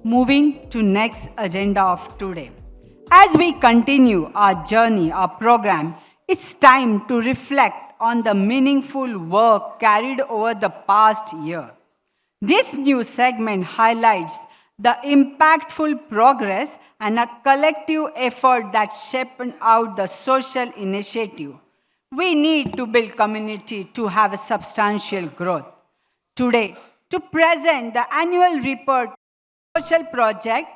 Moving to next agenda of today. As we continue our journey, our program, it's time to reflect on the meaningful work carried over the past year. This new segment highlights the impactful progress and a collective effort that shaped out the social initiative. We need to build community to have a substantial growth. Today, to present the annual report social project,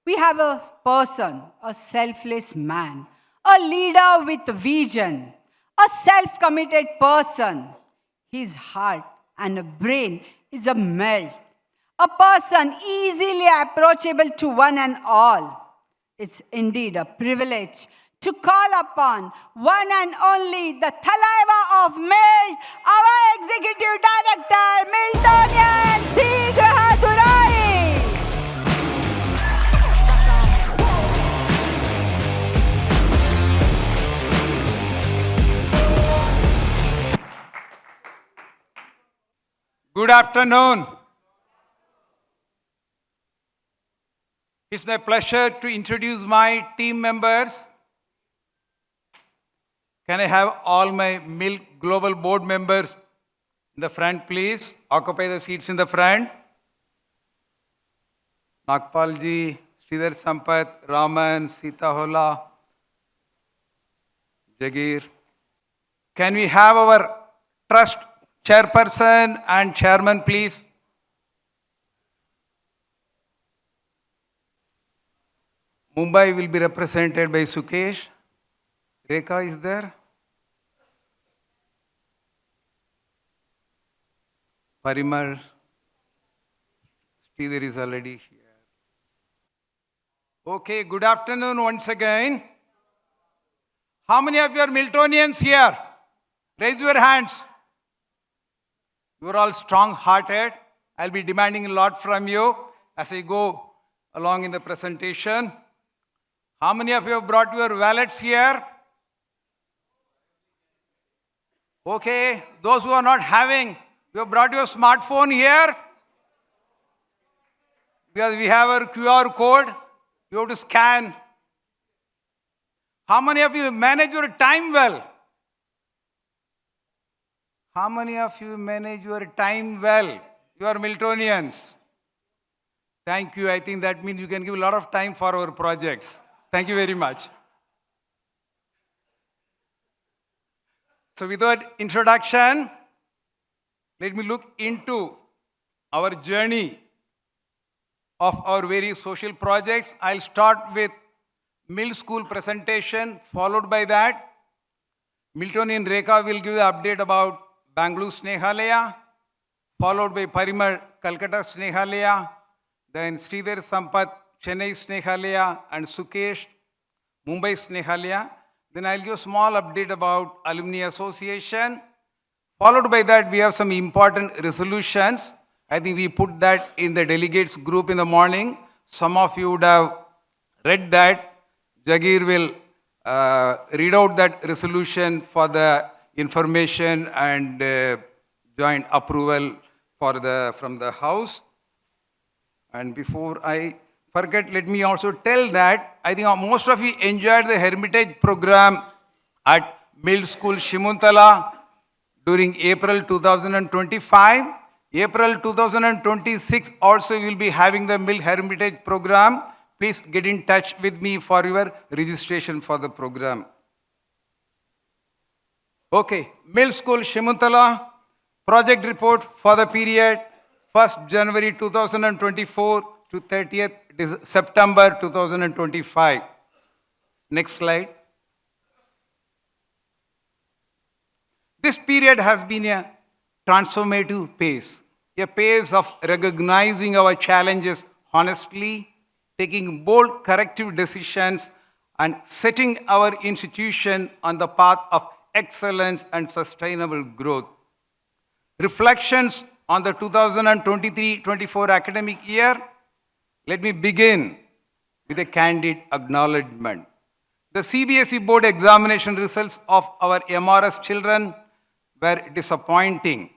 we have a person, a selfless man, a leader with vision, a self committed person. His heart and brain is a melt, a person easily approachable to one and all. It's indeed a privilege to call upon one and only the Thalaiva of Milt, our Executive Director, Miltonian C. Grahadurai. Good afternoon. It's my pleasure to introduce my team members. Can I have all my Milk Global Board members in the front, please? Occupy the seats in the front. Nagpal ji, Sridhar Sampath, Raman, Sita Hola, Jagir. Can we have our trust chairperson and chairman, please? Mumbai will be represented by Sukesh. Rekha is there. Parimal. Sridhar is already here. Okay, good afternoon once again. How many of you are Miltonians here? Raise your hands. You are all strong-hearted. I'll be demanding a lot from you as I go along in the presentation. How many of you have brought your wallets here? Okay, those who are not having, you have brought your smartphone here? Because we have our QR code, you have to scan. How many of you manage your time well? How many of you manage your time well? You are Miltonians. Thank you. I think that means you can give a lot of time for our projects. Thank you very much. So without introduction, let me look into our journey of our various social projects. I'll start with Mill School presentation. Followed by that, Miltonian Rekha will give the update about Bangalore Snehalaya, followed by Parimal Calcutta Snehalaya, then Sridhar Sampath Chennai Snehalaya, and Sukesh Mumbai Snehalaya. Then I'll give a small update about Alumni Association. Followed by that, we have some important resolutions. I think we put that in the delegates group in the morning. Some of you would have read that. Jagir will read out that resolution for the information and joint approval from the House. And before I forget, let me also tell that I think most of you enjoyed the Hermitage program at Mill School Shimuntala during April 2025. April 2026 also we will be having the Mill Hermitage program. Please get in touch with me for your registration for the program. Okay, Mill School Shimuntala project report for the period 1st January 2024 to 30th September 2025. Next slide. This period has been a transformative pace, a pace of recognizing our challenges honestly, taking bold corrective decisions, and setting our institution on the path of excellence and sustainable growth. Reflections on the 2023-24 academic year. Let me begin with a candid acknowledgement. The CBSE board examination results of our MRS children were disappointing.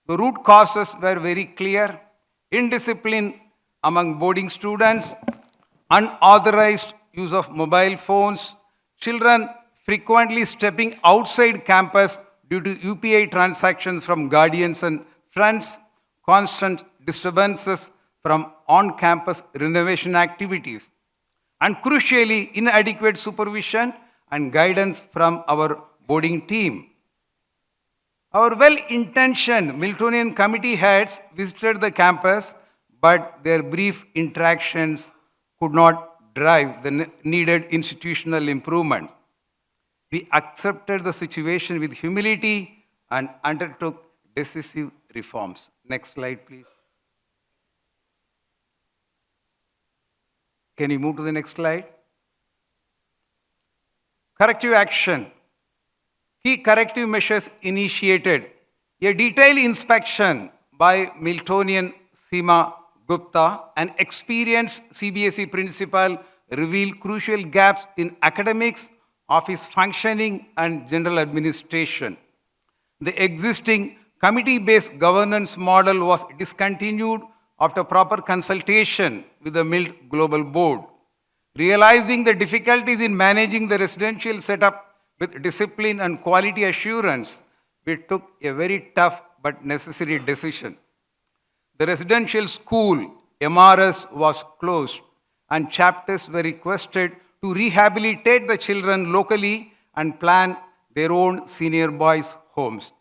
The root causes were very clear. Indiscipline among boarding students, unauthorized use of mobile phones, children frequently stepping outside campus due to UPI transactions from guardians and friends, constant disturbances from on campus renovation activities, and crucially, inadequate supervision and guidance from our boarding team. Our well intentioned Miltonian committee heads visited the campus, but their brief interactions could not drive the needed institutional improvement. We accepted the situation with humility and undertook decisive reforms. Next slide, please. Can you move to the next slide? Corrective action. Key corrective measures initiated. A detailed inspection by Miltonian Seema Gupta, an experienced CBSE principal, revealed crucial gaps in academics, office functioning, and general administration. The existing committee based governance model was discontinued after proper consultation with the MILT Global Board. Realizing the difficulties in managing the residential setup with discipline and quality assurance, we took a very tough but necessary decision. The residential school, MRS, was closed, and chapters were requested to rehabilitate the children locally and plan their own senior boys' homes.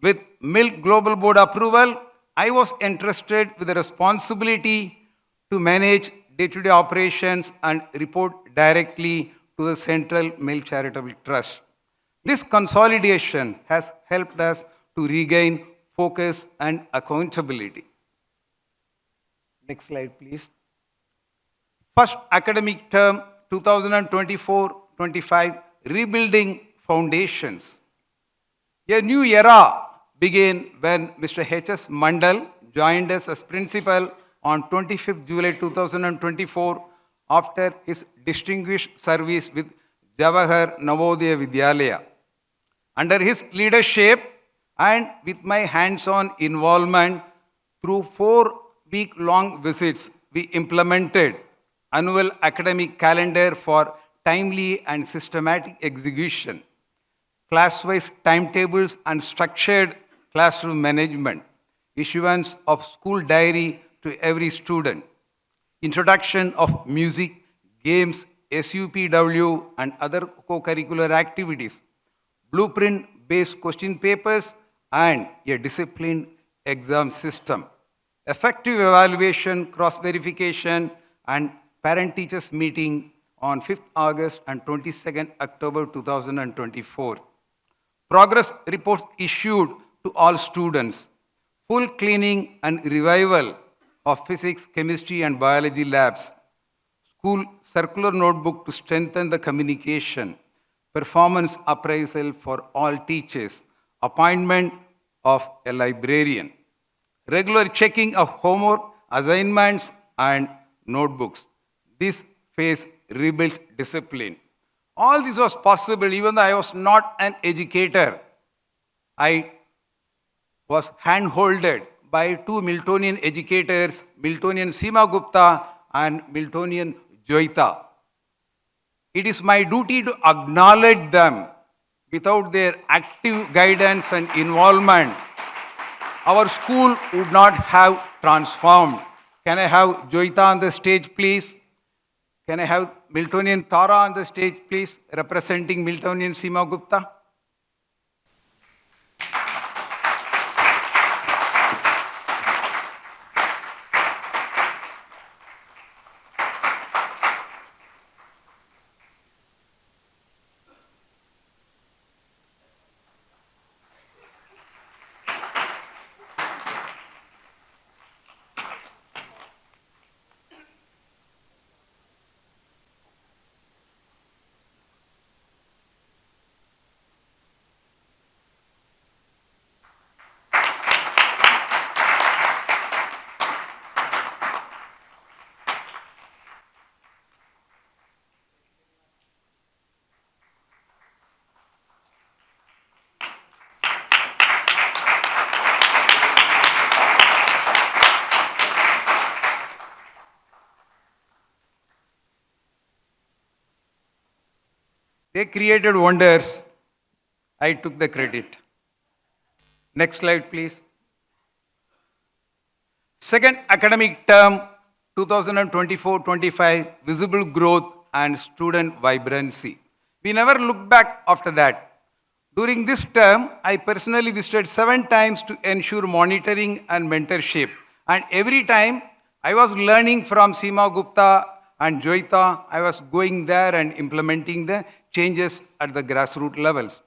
With Milk Global Board approval, I was entrusted with the responsibility to manage day to day operations and report directly to the Central Milk Charitable Trust. This consolidation has helped us to regain focus and accountability. Next slide, please. First academic term 2024-25, rebuilding foundations. A new era began when Mr. H.S. Mandal joined us as principal on 25th July 2024 after his distinguished service with Jawahar Navodaya Vidyalaya. Under his leadership and with my hands-on involvement through 4-week-long visits, we implemented annual academic calendar for timely and systematic execution, class-wise timetables and structured classroom management, issuance of school diary to every student, introduction of music, games, SUPW, and other co-curricular activities, blueprint-based question papers, and a disciplined exam system, effective evaluation, cross-verification, and parent-teachers meeting on 5th August and 22nd October 2024. Progress reports issued to all students, full cleaning and revival of physics, chemistry, and biology labs, school circular notebook to strengthen the communication, performance appraisal for all teachers, appointment of a librarian, regular checking of homework, assignments, and notebooks. This phase rebuilt discipline. All this was possible even though I was not an educator. I was hand-holded by two Miltonian educators, Miltonian Seema Gupta and Miltonian Joita. It is my duty to acknowledge them. Without their active guidance and involvement, our school would not have transformed. Can I have Joita on the stage, please? Can I have Miltonian Tara on the stage, please, representing Miltonian Seema Gupta? They created wonders. I took the credit. Next slide, please. Second academic term, 2024-25, visible growth and student vibrancy. We never looked back after that. During this term, I personally visited 7 times to ensure monitoring and mentorship. And every time I was learning from Seema Gupta and Joita, I was going there and implementing the changes at the grassroots levels.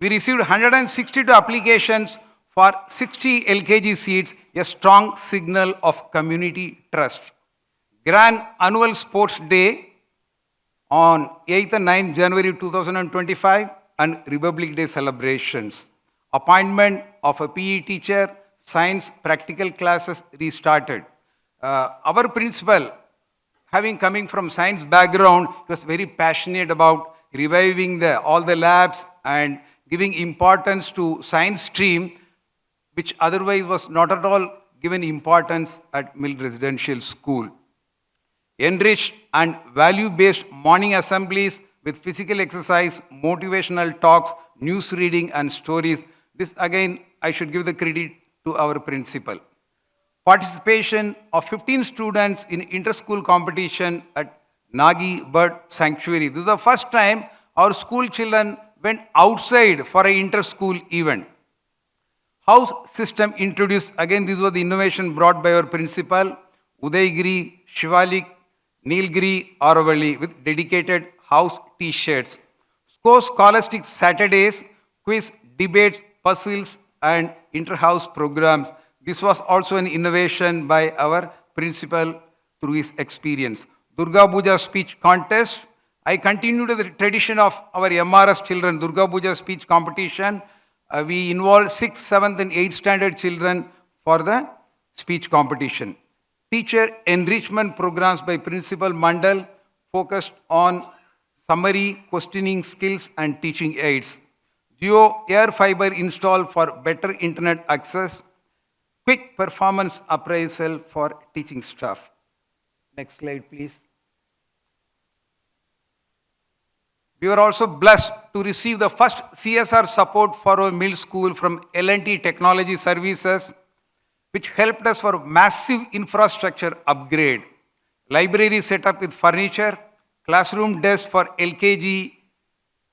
We received 162 applications for 60 LKG seats, a strong signal of community trust. Grand Annual Sports Day on 8th and 9th January 2025 and Republic Day celebrations. Appointment of a PE teacher, science practical classes restarted. Our principal, having coming from science background, was very passionate about reviving all the labs and giving importance to science stream, which otherwise was not at all given importance at Mill Residential School. Enriched and value-based morning assemblies with physical exercise, motivational talks, news reading and stories. This again, I should give the credit to our principal. Participation of 15 students in inter-school competition at Nagi Bird Sanctuary. This is the first time our school children went outside for an inter-school event. House system introduced, again this was the innovation brought by our principal, Udaygiri, Shivalik, Nilgiri, Aravali with dedicated house t-shirts. Scholastic Saturdays, quiz, debates, puzzles and inter-house programs. This was also an innovation by our principal through his experience. Durga Puja speech contest. I continued the tradition of our MRS children, Durga Puja speech competition. We involved 6th, 7th and 8th standard children for the speech competition. Teacher enrichment programs by Principal Mandal focused on summary, questioning skills and teaching aids. Geo air fiber install for better internet access. Quick performance appraisal for teaching staff. Next slide, please. We were also blessed to receive the first CSR support for our middle school from L&T Technology Services, which helped us for massive infrastructure upgrade. Library set up with furniture, classroom desk for LKG,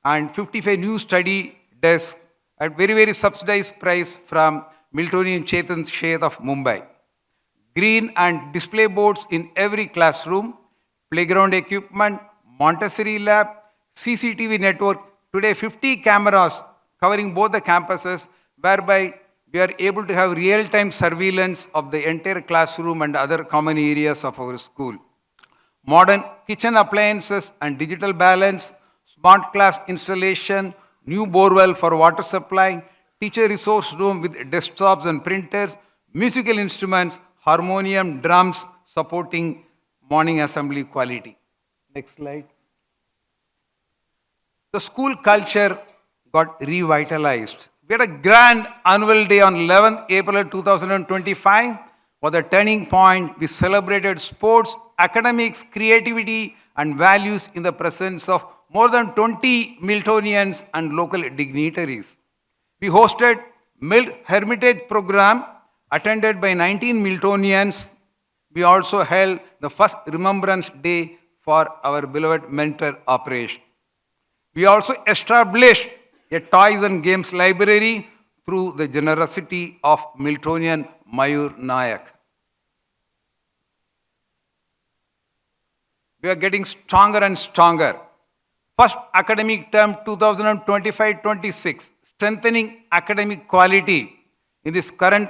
and 55 new study desks at very, very subsidized price from Miltonian Chetan Sheth of Mumbai. Green and display boards in every classroom, playground equipment, Montessori lab, CCTV network, today 50 cameras covering both the campuses, whereby we are able to have real-time surveillance of the entire classroom and other common areas of our school. Modern kitchen appliances and digital balance, smart class installation, new borewell for water supply, teacher resource room with desktops and printers, musical instruments, harmonium, drums, supporting morning assembly quality. Next slide. The school culture got revitalized. We had a grand annual day on 11th April 2025. For the turning point, we celebrated sports, academics, creativity, and values in the presence of more than 20 Miltonians and local dignitaries. We hosted Milt Hermitage program attended by 19 Miltonians. We also held the first Remembrance Day for our beloved mentor operation. We also established a toys and games library through the generosity of Miltonian Mayur Nayak. We are getting stronger and stronger. First academic term 2025-26, strengthening academic quality. In this current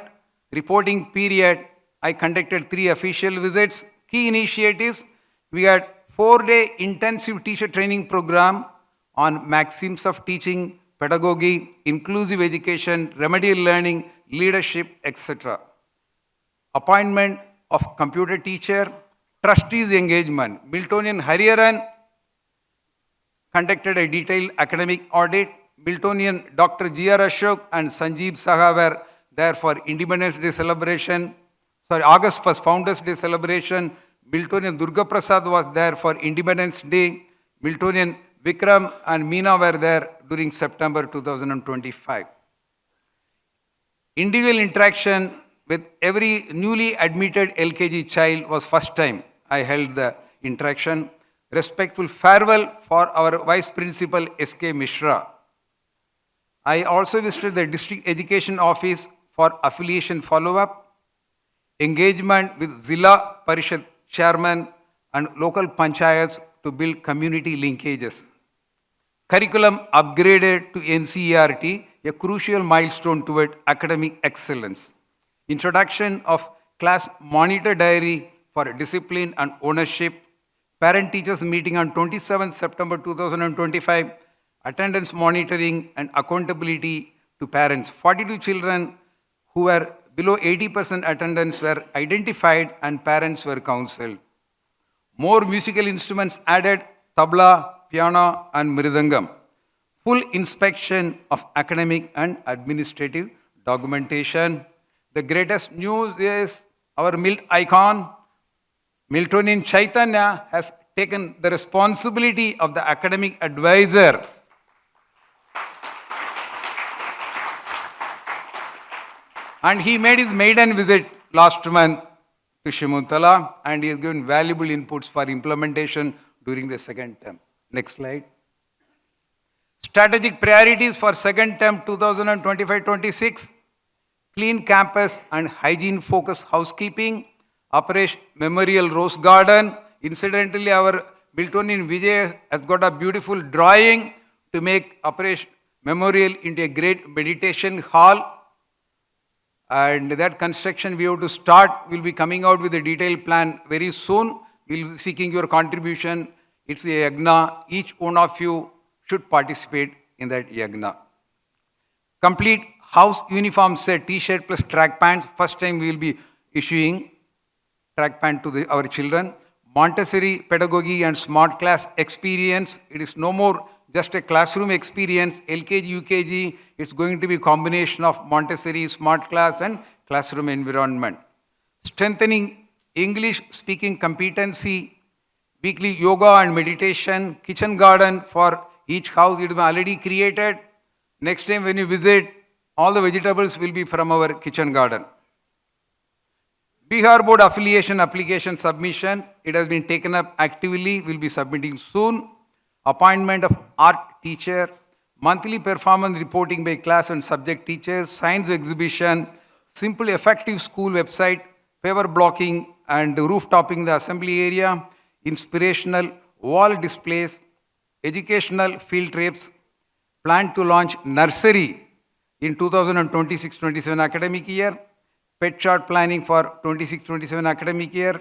reporting period, I conducted 3 official visits. Key initiatives, we had 4-day intensive teacher training program on maxims of teaching, pedagogy, inclusive education, remedial learning, leadership, etc. Appointment of computer teacher, trustees engagement. Miltonian Hariharan conducted a detailed academic audit. Miltonian Dr. G.R. Ashok and Sanjeev Saha were there for Independence Day celebration. August 1st, Founders Day celebration. Miltonian Durga Prasad was there for Independence Day. Miltonian Vikram and Meena were there during September 2025. Individual interaction with every newly admitted LKG child was first time I held the interaction. Respectful farewell for our Vice Principal S.K. Mishra. I also visited the District Education Office for affiliation follow-up, engagement with Zilla Parishad Chairman and local panchayats to build community linkages. Curriculum upgraded to NCERT, a crucial milestone toward academic excellence. Introduction of class monitor diary for discipline and ownership. Parent-teachers meeting on 27 September 2025. Attendance monitoring and accountability to parents. 42 children who were below 80% attendance were identified and parents were counseled. More musical instruments added, tabla, piano and mridangam. Full inspection of academic and administrative documentation. The greatest news is our MILT icon, Miltonian Chaitanya, has taken the responsibility of the academic advisor. And he made his maiden visit last month to Shimuntala and he has given valuable inputs for implementation during the second term. Next slide. Strategic priorities for second term 2025-26. Clean campus and hygiene-focused housekeeping. Operation Memorial Rose Garden. Incidentally, our Miltonian Vijay has got a beautiful drawing to make Operation Memorial into a great meditation hall. And that construction we have to start. We'll be coming out with a detailed plan very soon. We'll be seeking your contribution. It's a yagna. Each one of you should participate in that yagna. Complete house uniform set, t-shirt plus track pants. First time we will be issuing track pant to our children. Montessori pedagogy and smart class experience. It is no more just a classroom experience. LKG, UKG, it's going to be a combination of Montessori, smart class and classroom environment. Strengthening English speaking competency. Weekly yoga and meditation. Kitchen garden for each house. It is already created. Next time when you visit, all the vegetables will be from our kitchen garden. Bihar Board affiliation application submission. It has been taken up actively. We'll be submitting soon. Appointment of art teacher. Monthly performance reporting by class and subject teachers. Science exhibition. Simple effective school website. Paver blocking and rooftopping the assembly area. Inspirational wall displays. Educational field trips. Plan to launch nursery in 2026-27 academic year. Pet chart planning for 26-27 academic year.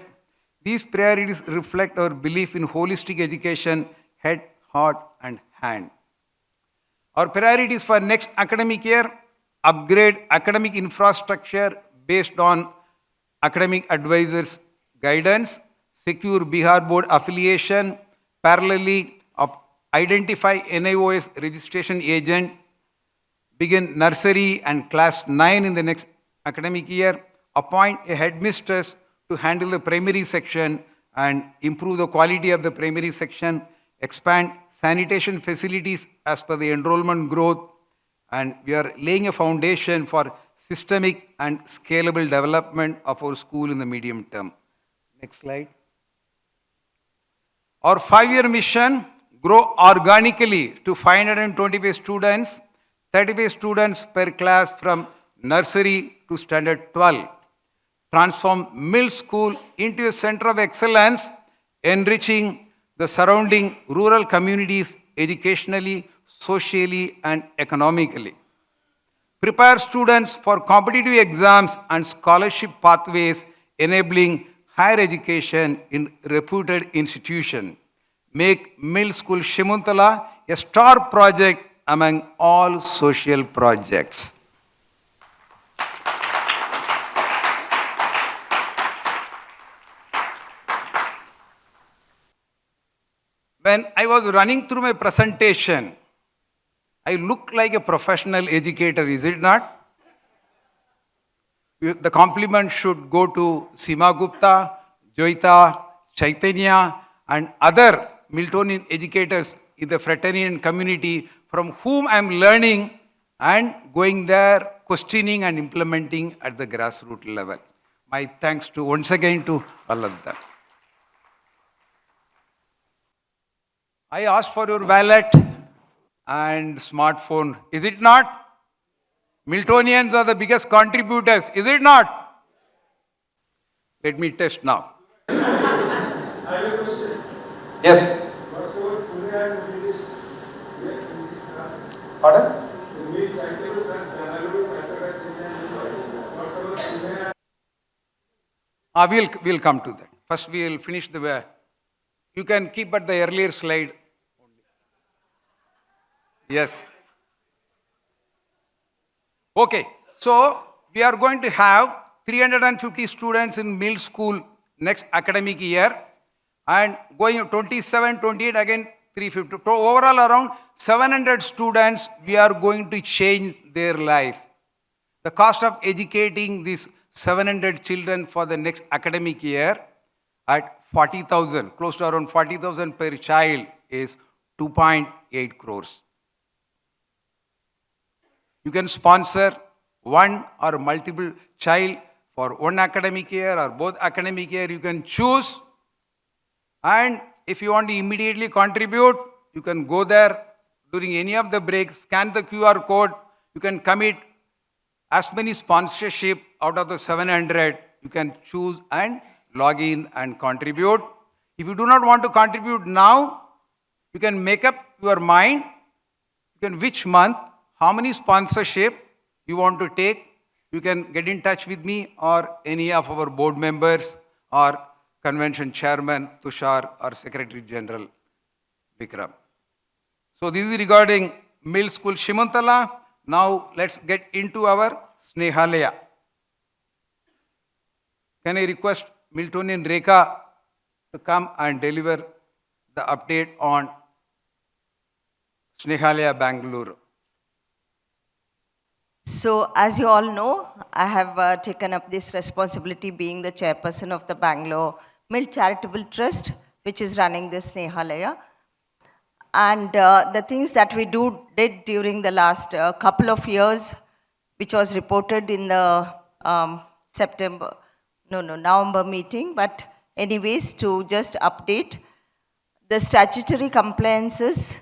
These priorities reflect our belief in holistic education, head, heart, and hand. Our priorities for next academic year: upgrade academic infrastructure based on academic advisors' guidance, secure Bihar Board affiliation, parallelly identify NIOS registration agent, begin nursery and class 9 in the next academic year, appoint a headmistress to handle the primary section and improve the quality of the primary section, expand sanitation facilities as per the enrollment growth, and we are laying a foundation for systemic and scalable development of our school in the medium term. Next slide. Our 5-year mission: grow organically to 525 students, 35 students per class from nursery to standard 12. Transform Mill School into a center of excellence, enriching the surrounding rural communities educationally, socially, and economically. Prepare students for competitive exams and scholarship pathways, enabling higher education in reputed institutions. Make Mill School Shimuntala a star project among all social projects. When I was running through my presentation, I look like a professional educator, is it not? The compliment should go to Seema Gupta, Joita, Chaitanya, and other Miltonian educators in the fraternity and community from whom I'm learning and going there, questioning and implementing at the grassroots level. My thanks to once again to all of them. I asked for your wallet and smartphone. Is it not? Miltonians are the biggest contributors. Is it not? Let me test now. I have a question. Yes. What's our Pune and English class? Pardon? We timetable class, Bangalore, Hyderabad, Chennai, what's our Pune and We'll come to that. First, we'll finish the. You can keep at the earlier slide. Yes. Okay. So we are going to have 350 students in middle school next academic year, and going 27, 28 again 350. So overall, around 700 students. We are going to change their life. The cost of educating these 700 children for the next academic year at 40,000, close to around 40,000 per child, is 2.8 crores. You can sponsor one or multiple child for one academic year or both academic year. You can choose. And if you want to immediately contribute, you can go there during any of the breaks, scan the QR code. You can commit as many sponsorship out of the 700. You can choose and log in and contribute. If you do not want to contribute now, you can make up your mind. You can which month, how many sponsorship you want to take. You can get in touch with me or any of our board members or convention chairman Tushar or Secretary General Vikram. So this is regarding middle school Shimantala. Now let's get into our Snehalaya. Can I request Miltonian Rekha to come and deliver the update on Snehalaya Bangalore? So, as you all know, I have taken up this responsibility being the chairperson of the Bangalore Mill Charitable Trust, which is running this Snehalaya. And the things that we did during the last couple of years, which was reported in the November meeting, but anyways, to just update, the statutory compliances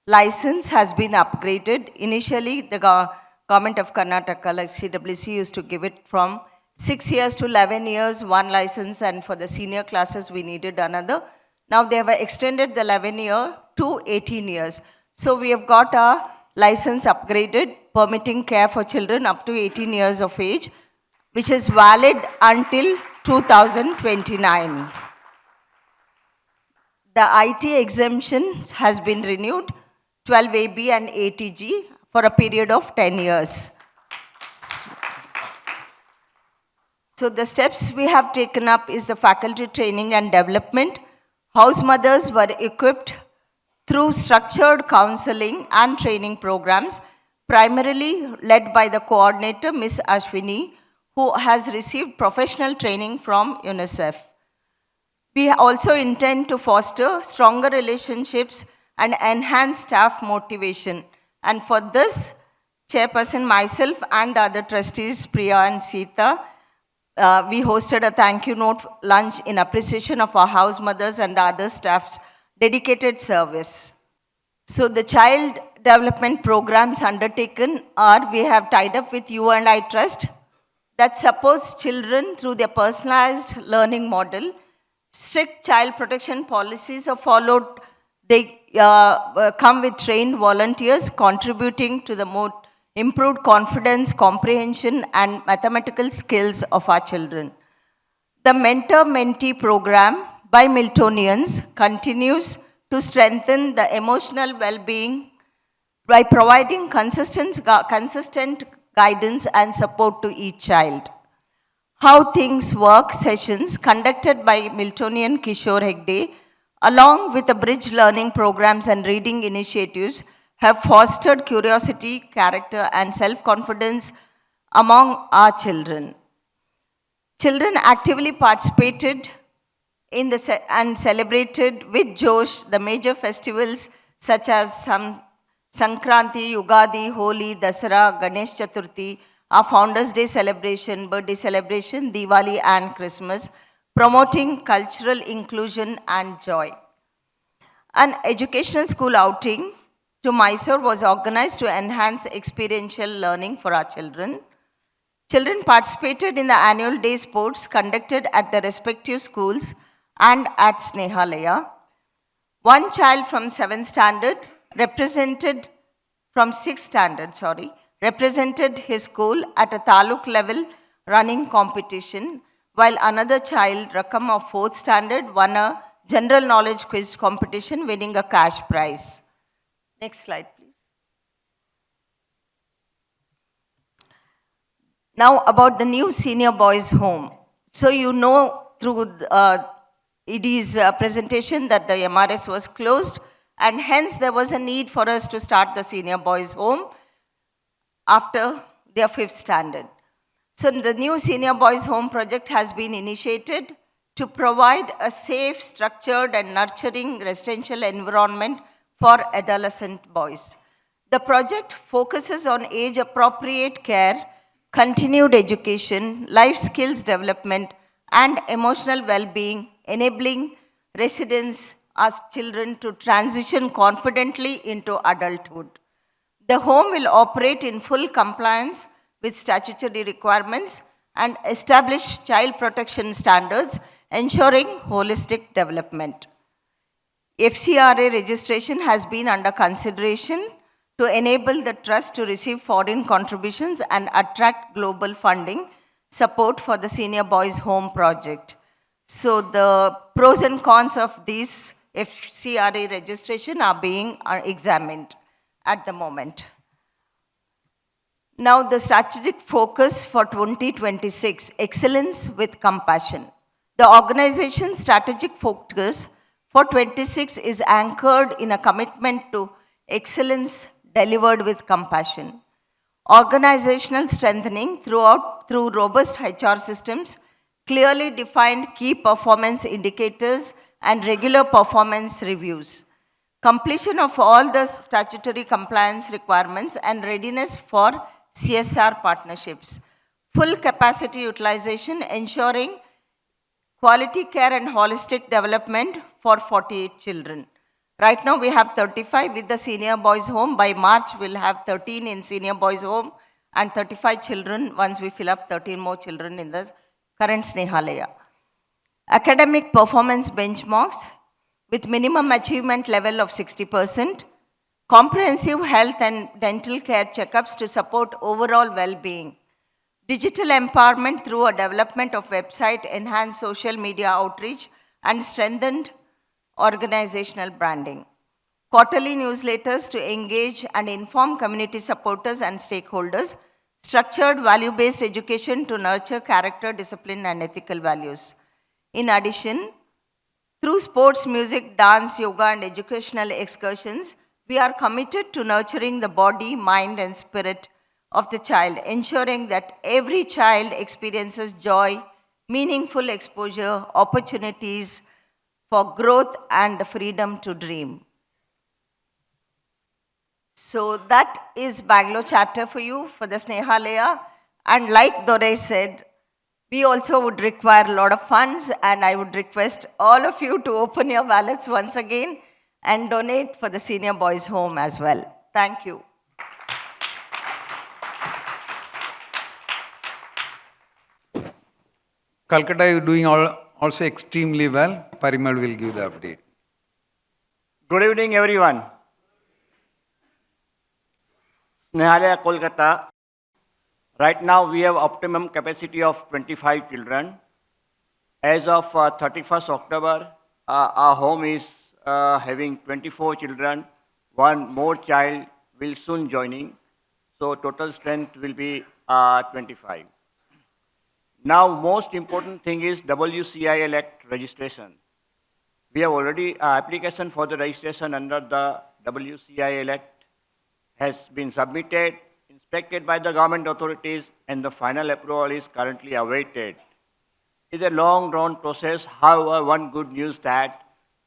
license has been upgraded. Initially, the Government of Karnataka, like CWC, used to give it from 6 years to 11 years, one license, and for the senior classes, we needed another. Now they have extended the 11-year to 18 years. So we have got our license upgraded, permitting care for children up to 18 years of age, which is valid until 2029. The IT exemption has been renewed, 12AB and ATG, for a period of 10 years. So the steps we have taken up is the faculty training and development. House mothers were equipped through structured counseling and training programs, primarily led by the coordinator, Ms. Ashwini, who has received professional training from UNICEF. We also intend to foster stronger relationships and enhance staff motivation. And for this, chairperson, myself, and the other trustees, Priya and Sita, we hosted a thank you note lunch in appreciation of our house mothers and the other staff's dedicated service. So the child development programs undertaken are, we have tied up with You and I Trust that supports children through their personalized learning model. Strict child protection policies are followed. They come with trained volunteers contributing to the more improved confidence, comprehension, and mathematical skills of our children. The mentor-mentee program by Miltonians continues to strengthen the emotional well-being by providing consistent guidance and support to each child. How Things Work sessions conducted by Miltonian Kishore Hegde, along with the bridge learning programs and reading initiatives, have fostered curiosity, character, and self-confidence among our children. Children actively participated in and celebrated with Josh the major festivals such as Sankranti, Yugadi, Holi, Dasara, Ganesh Chaturthi, our Founders Day celebration, birthday celebration, Diwali and Christmas, promoting cultural inclusion and joy. An educational school outing to Mysore was organized to enhance experiential learning for our children. Children participated in the annual day sports conducted at their respective schools and at Snehalaya. One child from 7th standard represented from 6th standard, represented his school at a taluk level running competition, while another child, Rakam of 4th standard, won a general knowledge quiz competition, winning a cash prize. Next slide, please. Now about the new senior boys home. So you know through ED's presentation that the MRS was closed, and hence there was a need for us to start the senior boys home after their 5th standard. So the new senior boys home project has been initiated to provide a safe, structured and nurturing residential environment for adolescent boys. The project focuses on age-appropriate care, continued education, life skills development, and emotional well-being, enabling residents as children to transition confidently into adulthood. The home will operate in full compliance with statutory requirements and establish child protection standards, ensuring holistic development. FCRA registration has been under consideration to enable the trust to receive foreign contributions and attract global funding support for the Senior Boys Home project. So the pros and cons of this FCRA registration are being examined at the moment. Now the strategic focus for 2026, excellence with compassion. The organization's strategic focus for 26 is anchored in a commitment to excellence delivered with compassion. Organizational strengthening through robust HR systems, clearly defined key performance indicators, and regular performance reviews. Completion of all the statutory compliance requirements and readiness for CSR partnerships. Full capacity utilization, ensuring quality care and holistic development for 48 children. Right now we have 35 with the senior boys home. By March we'll have 13 in senior boys home and 35 children once we fill up 13 more children in the current Snehalaya. Academic performance benchmarks with minimum achievement level of 60%. Comprehensive health and dental care checkups to support overall well-being. Digital empowerment through a development of website, enhanced social media outreach, and strengthened organizational branding. Quarterly newsletters to engage and inform community supporters and stakeholders. Structured value-based education to nurture character, discipline, and ethical values. In addition, through sports, music, dance, yoga, and educational excursions, we are committed to nurturing the body, mind, and spirit of the child, ensuring that every child experiences joy, meaningful exposure, opportunities for growth, and the freedom to dream. So that is Bangalore chapter for you for the Snehalaya. And like Dore said, we also would require a lot of funds, and I would request all of you to open your wallets once again and donate for the senior boys home as well. Thank you. Calcutta is doing also extremely well. Parimal will give the update. Good evening, everyone. Snehalaya, Kolkata. Right now, we have optimum capacity of 25 children. As of 31st October, our home is having 24 children. One more child will soon joining. So total strength will be 25. Now, most important thing is WCIL Act registration. We have already application for the registration under the WCIL Act has been submitted, inspected by the government authorities, and the final approval is currently awaited. It's a long drawn process. However, one good news that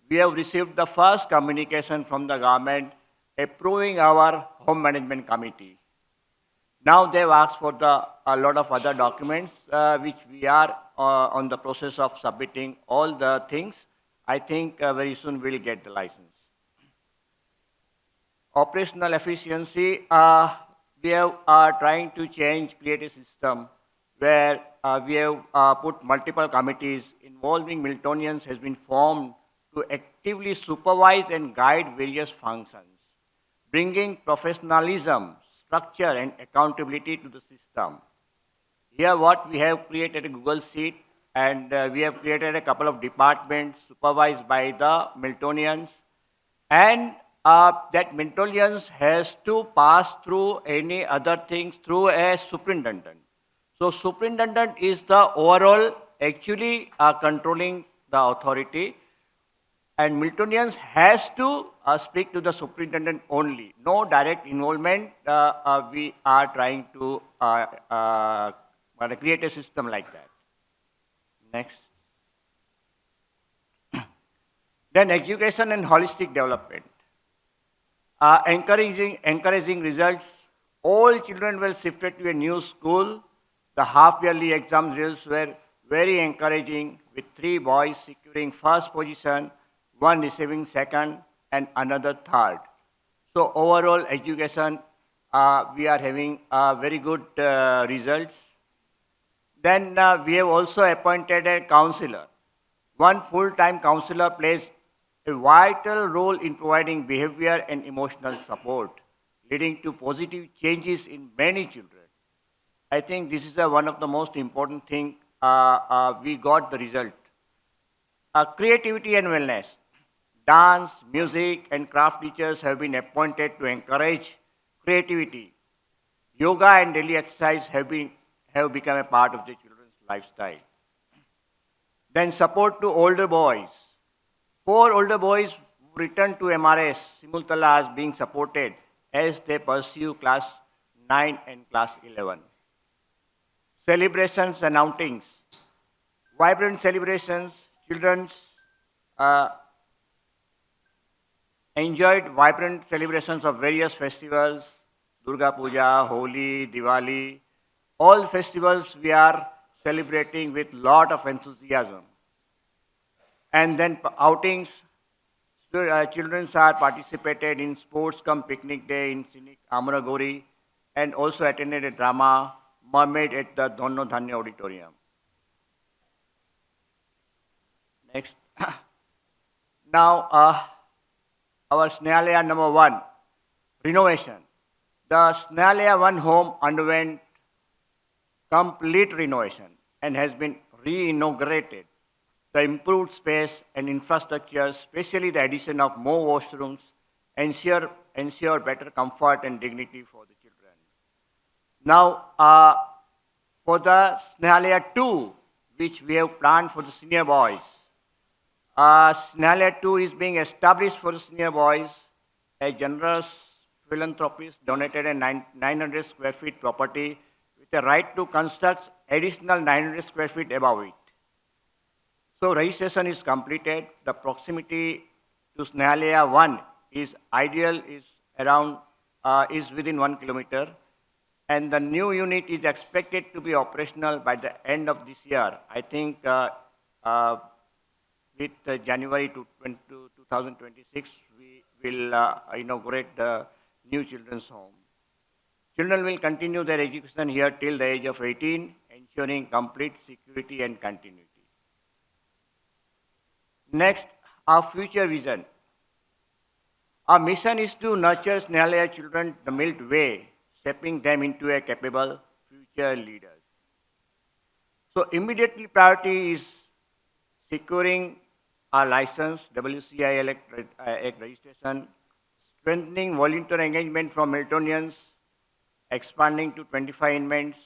we have received the first communication from the government approving our home management committee. Now they've asked for a lot of other documents, which we are on the process of submitting all the things. I think very soon we'll get the license. Operational efficiency, we have trying to create a system where we have put multiple committees involving Miltonians has been formed to actively supervise and guide various functions, bringing professionalism, structure and accountability to the system. Here what we have created a Google Sheet and we have created a couple of departments supervised by the Miltonians, and that Miltonians has to pass through any other things through a superintendent. So superintendent is the overall actually controlling the authority, and Miltonians has to speak to the superintendent only. No direct involvement. We are trying to create a system like that. Next. Then education and holistic development. Encouraging results. All children were shifted to a new school. The half-yearly exam results were very encouraging, with 3 boys securing first position, 1 receiving second, and another third. So overall education, we are having very good results. Then we have also appointed a counselor. One full-time counselor plays a vital role in providing behavior and emotional support, leading to positive changes in many children. I think this is one of the most important thing. We got the result. Creativity and wellness. Dance, music, and craft teachers have been appointed to encourage creativity. Yoga and daily exercise have become a part of the children's lifestyle. Then support to older boys. 4 older boys returned to MRS Simultalas being supported as they pursue class 9 and class 11. Celebrations and outings. Vibrant celebrations. Children's enjoyed vibrant celebrations of various festivals, Durga Puja, Holi, Diwali. All festivals we are celebrating with lot of enthusiasm. And then outings, children are participated in sports cum picnic day in scenic Amaragori, and also attended a drama, Mermaid, at the Donno Dhanya Auditorium. Next. Now, our Snehalaya number 1, renovation. The Snehalaya 1 home underwent complete renovation and has been re-inaugurated. The improved space and infrastructure, especially the addition of more washrooms, ensure better comfort and dignity for the children. Now, for the Snehalaya 2, which we have planned for the senior boys, Snehalaya 2 is being established for the senior boys. A generous philanthropist donated a 900 square feet property with a right to construct additional 900 square feet above it. So registration is completed. The proximity to Snehalaya 1 is ideal, is within 1 kilometer. And the new unit is expected to be operational by the end of this year. I think with January 2026, we will inaugurate the new children's home. Children will continue their education here till the age of 18, ensuring complete security and continuity. Next, our future vision. Our mission is to nurture Snehalaya children the mild way, shaping them into a capable future leaders. So immediately priority is securing our license, WCI Act registration, strengthening volunteer engagement from Miltonians, expanding to 25 inmates,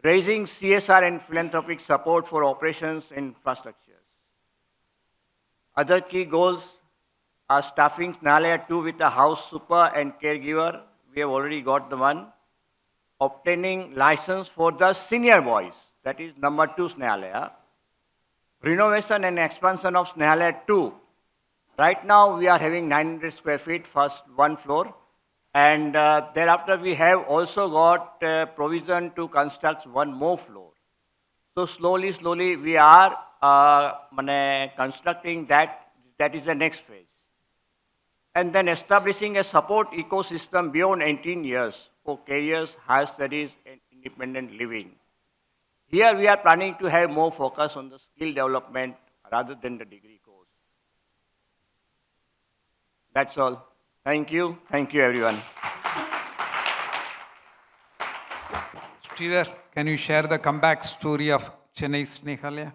raising CSR and philanthropic support for operations and infrastructures. Other key goals are staffing Snehalaya 2 with a house super and caregiver. We have already got the one. Obtaining license for the senior boys, that is number 2 Snehalaya. Renovation and expansion of Snehalaya 2 Right now, we are having 900 square feet, first one floor. And thereafter, we have also got provision to construct one more floor. So slowly, we are constructing that. That is the next phase. And then establishing a support ecosystem beyond 18 years for careers, higher studies, and independent living. Here, we are planning to have more focus on the skill development rather than the degree course. That's all. Thank you. Thank you, everyone. Sridhar, can you share the comeback story of Chennai Snehalaya?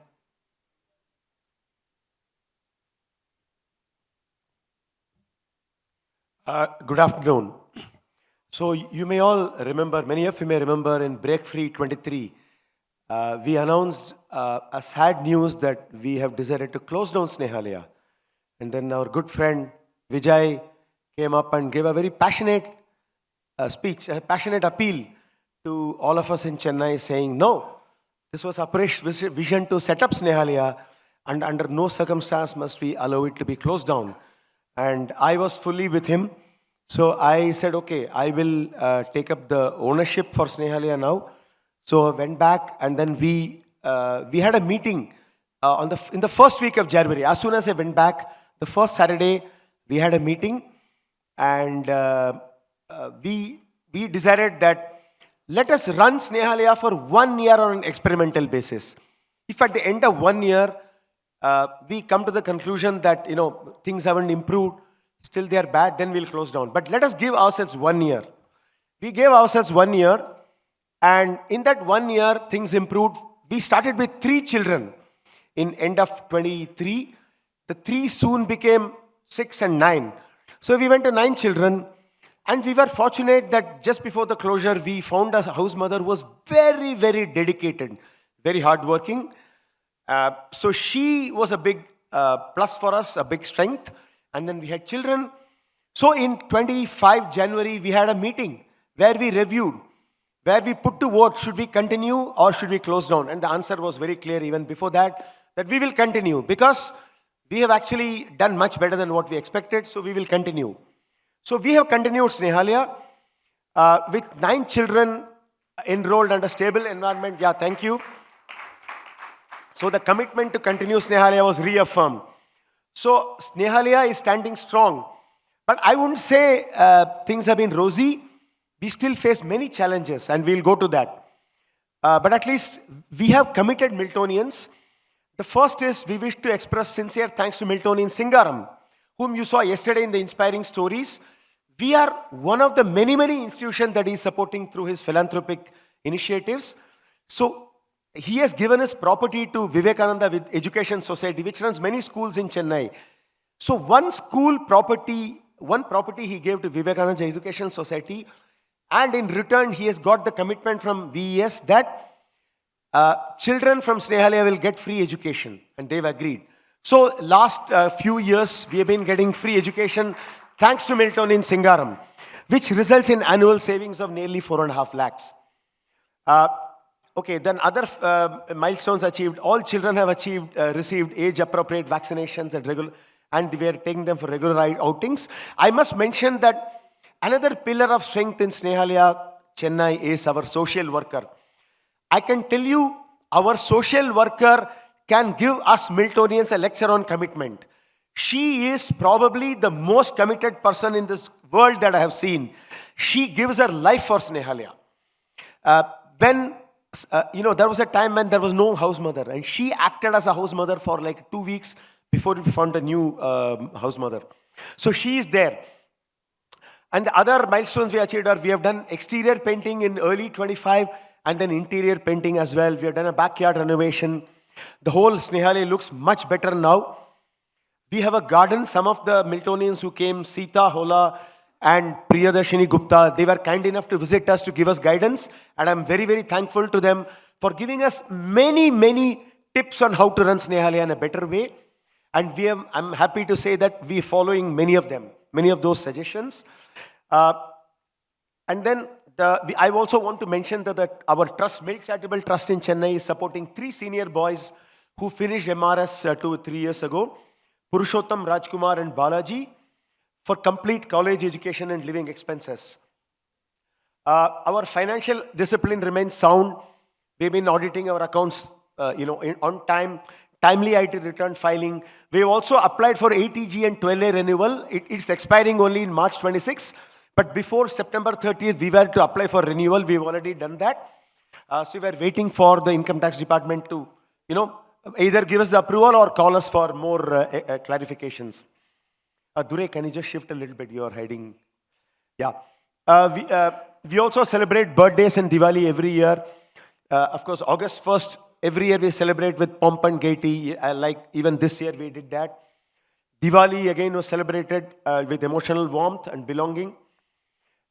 Good afternoon. So you may all remember, many of you may remember in Break Free 23, we announced a sad news that we have decided to close down Snehalaya. And then our good friend Vijay came up and gave a very passionate speech, a passionate appeal to all of us in Chennai saying, no, this was Aparesh's vision to set up Snehalaya and under no circumstance must we allow it to be closed down. And I was fully with him. So I said, okay, I will take up the ownership for Snehalaya now. So I went back and then we had a meeting in the first week of January. As soon as I went back, the first Saturday, we had a meeting and we decided that let us run Snehalaya for 1 year on an experimental basis. If at the end of 1 year, we come to the conclusion that, things haven't improved, still they are bad, then we'll close down. But let us give ourselves 1 year. We gave ourselves 1 year, and in that 1 year, things improved. We started with 3 children in end of 23. The 3 soon became 6 and 9. So we went to 9 children, and we were fortunate that just before the closure, we found a house mother who was very, very dedicated, very hardworking. So she was a big plus for us, a big strength. And then we had children. So in 25 January, we had a meeting where we reviewed, where we put to vote, should we continue or should we close down? And the answer was very clear even before that we will continue because we have actually done much better than what we expected. So we will continue. So we have continued Snehalaya with 9 children enrolled under stable environment. Yeah, thank you. So the commitment to continue Snehalaya was reaffirmed. So Snehalaya is standing strong. But I wouldn't say things have been rosy. We still face many challenges and we'll go to that. But at least we have committed Miltonians. The first is we wish to express sincere thanks to Miltonian Singaram, whom you saw yesterday in the inspiring stories. We are one of the many institutions that he is supporting through his philanthropic initiatives. So he has given his property to Vivekananda Education Society, which runs many schools in Chennai. So one property he gave to Vivekananda Education Society, and in return he has got the commitment from VES that children from Snehalaya will get free education, and they've agreed. So last few years we have been getting free education thanks to Milton in Singaram, which results in annual savings of nearly 4.5 lakhs. Okay, then other milestones achieved. All children have received age-appropriate vaccinations at and we are taking them for regular outings. I must mention that another pillar of strength in Snehalaya, Chennai, is our social worker. I can tell you, our social worker can give us Miltonians a lecture on commitment. She is probably the most committed person in this world that I have seen. She gives her life for Snehalaya. There was a time when there was no house mother, and she acted as a house mother for like 2 weeks before we found a new house mother. So she is there. And the other milestones we achieved are we have done exterior painting in early 25 and then interior painting as well. We have done a backyard renovation. The whole Snehalaya looks much better now. We have a garden. Some of the Miltonians who came, Sita Hola and Priyadarshini Gupta, they were kind enough to visit us to give us guidance. And I'm very, very thankful to them for giving us many tips on how to run Snehalaya in a better way. And I'm happy to say that we're following many of them, many of those suggestions. And then I also want to mention that our trust, Milk Charitable Trust in Chennai, is supporting 3 senior boys who finished MRS 2-3 years ago. Purushottam, Rajkumar, and Balaji for complete college education and living expenses. Our financial discipline remains sound. We've been auditing our accounts, on time, timely IT return filing. We've also applied for ATG and 12A renewal. It's expiring only in March 26, but before September 30th, we were to apply for renewal. We've already done that. So we are waiting for the income tax department to, either give us the approval or call us for more clarifications. Dure, can you just shift a little bit? You're hiding. Yeah. We also celebrate birthdays and Diwali every year. Of course, August 1st, every year we celebrate with pomp and gaiety. Like even this year we did that. Diwali again was celebrated with emotional warmth and belonging.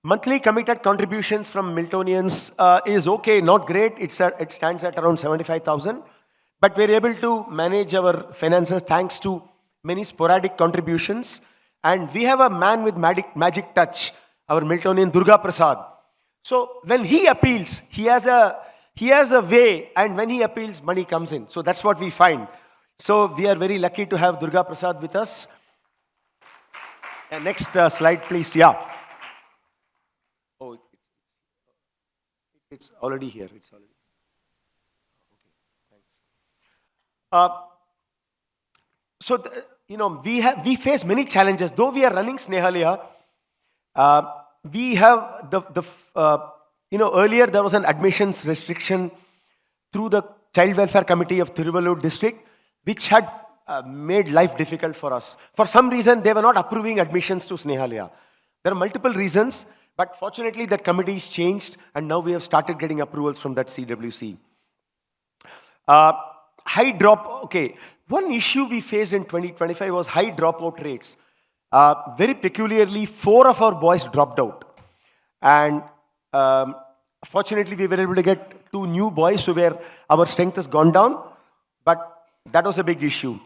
Monthly committed contributions from Miltonians is okay, not great. It stands at around 75,000. But we're able to manage our finances thanks to many sporadic contributions. And we have a man with magic touch, our Miltonian Durga Prasad. So when he appeals, he has a way, and when he appeals, money comes in. So that's what we find. So we are very lucky to have Durga Prasad with us. Next slide, please. Yeah. Oh, it's already here. It's already. Okay, thanks. We face many challenges. Though we are running Snehalaya, we have earlier there was an admissions restriction through the Child Welfare Committee of Tiruvallur district, which had made life difficult for us. For some reason, they were not approving admissions to Snehalaya. There are multiple reasons, but fortunately that committee is changed, and now we have started getting approvals from that CWC. High drop, okay. One issue we faced in 2025 was high dropout rates. Very peculiarly, 4 of our boys dropped out. And fortunately, we were able to get 2 new boys, so where our strength has gone down. But that was a big issue.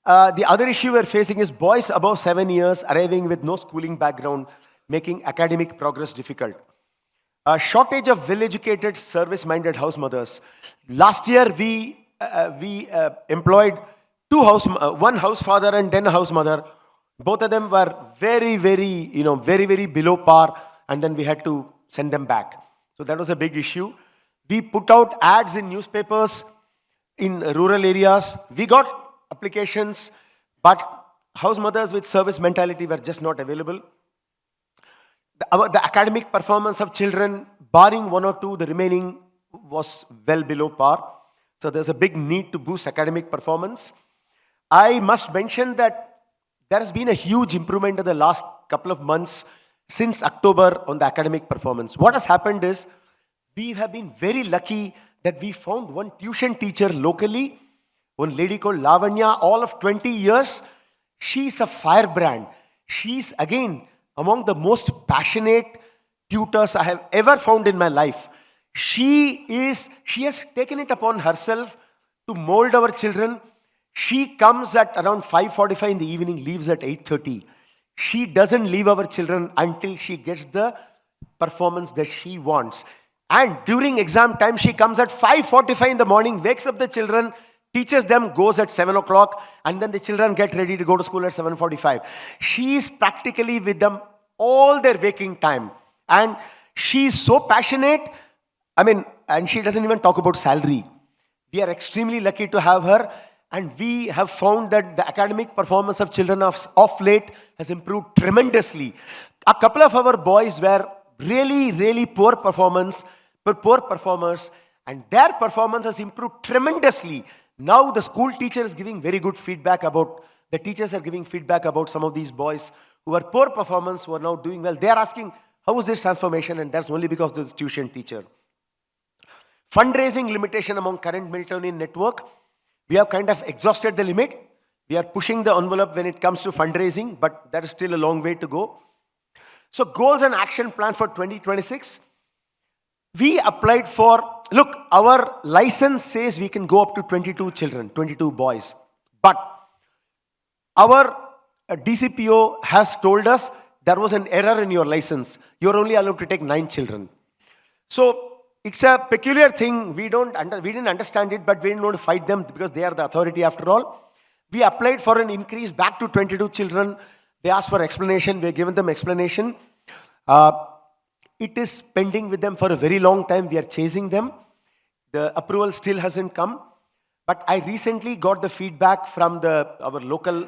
The other issue we're facing is boys above 7 years arriving with no schooling background, making academic progress difficult. A shortage of well-educated, service-minded house mothers. Last year, we employed one house father and then a house mother. Both of them were very, very below par, and then we had to send them back. So that was a big issue. We put out ads in newspapers in rural areas. We got applications, but house mothers with service mentality were just not available. The academic performance of children, barring 1 or 2, the remaining was well below par. So there's a big need to boost academic performance. I must mention that there has been a huge improvement in the last couple of months since October on the academic performance. What has happened is we have been very lucky that we found one tuition teacher locally, one lady called Lavanya, all of 20 years. She's a firebrand. She's again among the most passionate tutors I have ever found in my life. She has taken it upon herself to mold our children. She comes at around 5:45 in the evening, leaves at 8:30. She doesn't leave our children until she gets the performance that she wants. And during exam time, she comes at 5:45 in the morning, wakes up the children, teaches them, goes at 7 o'clock, and then the children get ready to go to school at 7:45. She is practically with them all their waking time. And she is so passionate. And she doesn't even talk about salary. We are extremely lucky to have her. And we have found that the academic performance of children of late has improved tremendously. A couple of our boys were really poor performers, and their performance has improved tremendously. Now the school teacher is giving very good feedback the teachers are giving feedback about some of these boys who are poor performance, who are now doing well. They are asking, how is this transformation? And that's only because of this tuition teacher. Fundraising limitation among current Miltonian network. We have kind of exhausted the limit. We are pushing the envelope when it comes to fundraising, but there is still a long way to go. So goals and action plan for 2026. We applied for, our license says we can go up to 22 children, 22 boys. But our DCPO has told us there was an error in your license. You're only allowed to take 9 children. So it's a peculiar thing. We didn't understand it, but we didn't want to fight them because they are the authority after all. We applied for an increase back to 22 children. They asked for explanation. We have given them explanation. It is pending with them for a very long time. We are chasing them. The approval still hasn't come. But I recently got the feedback from our local,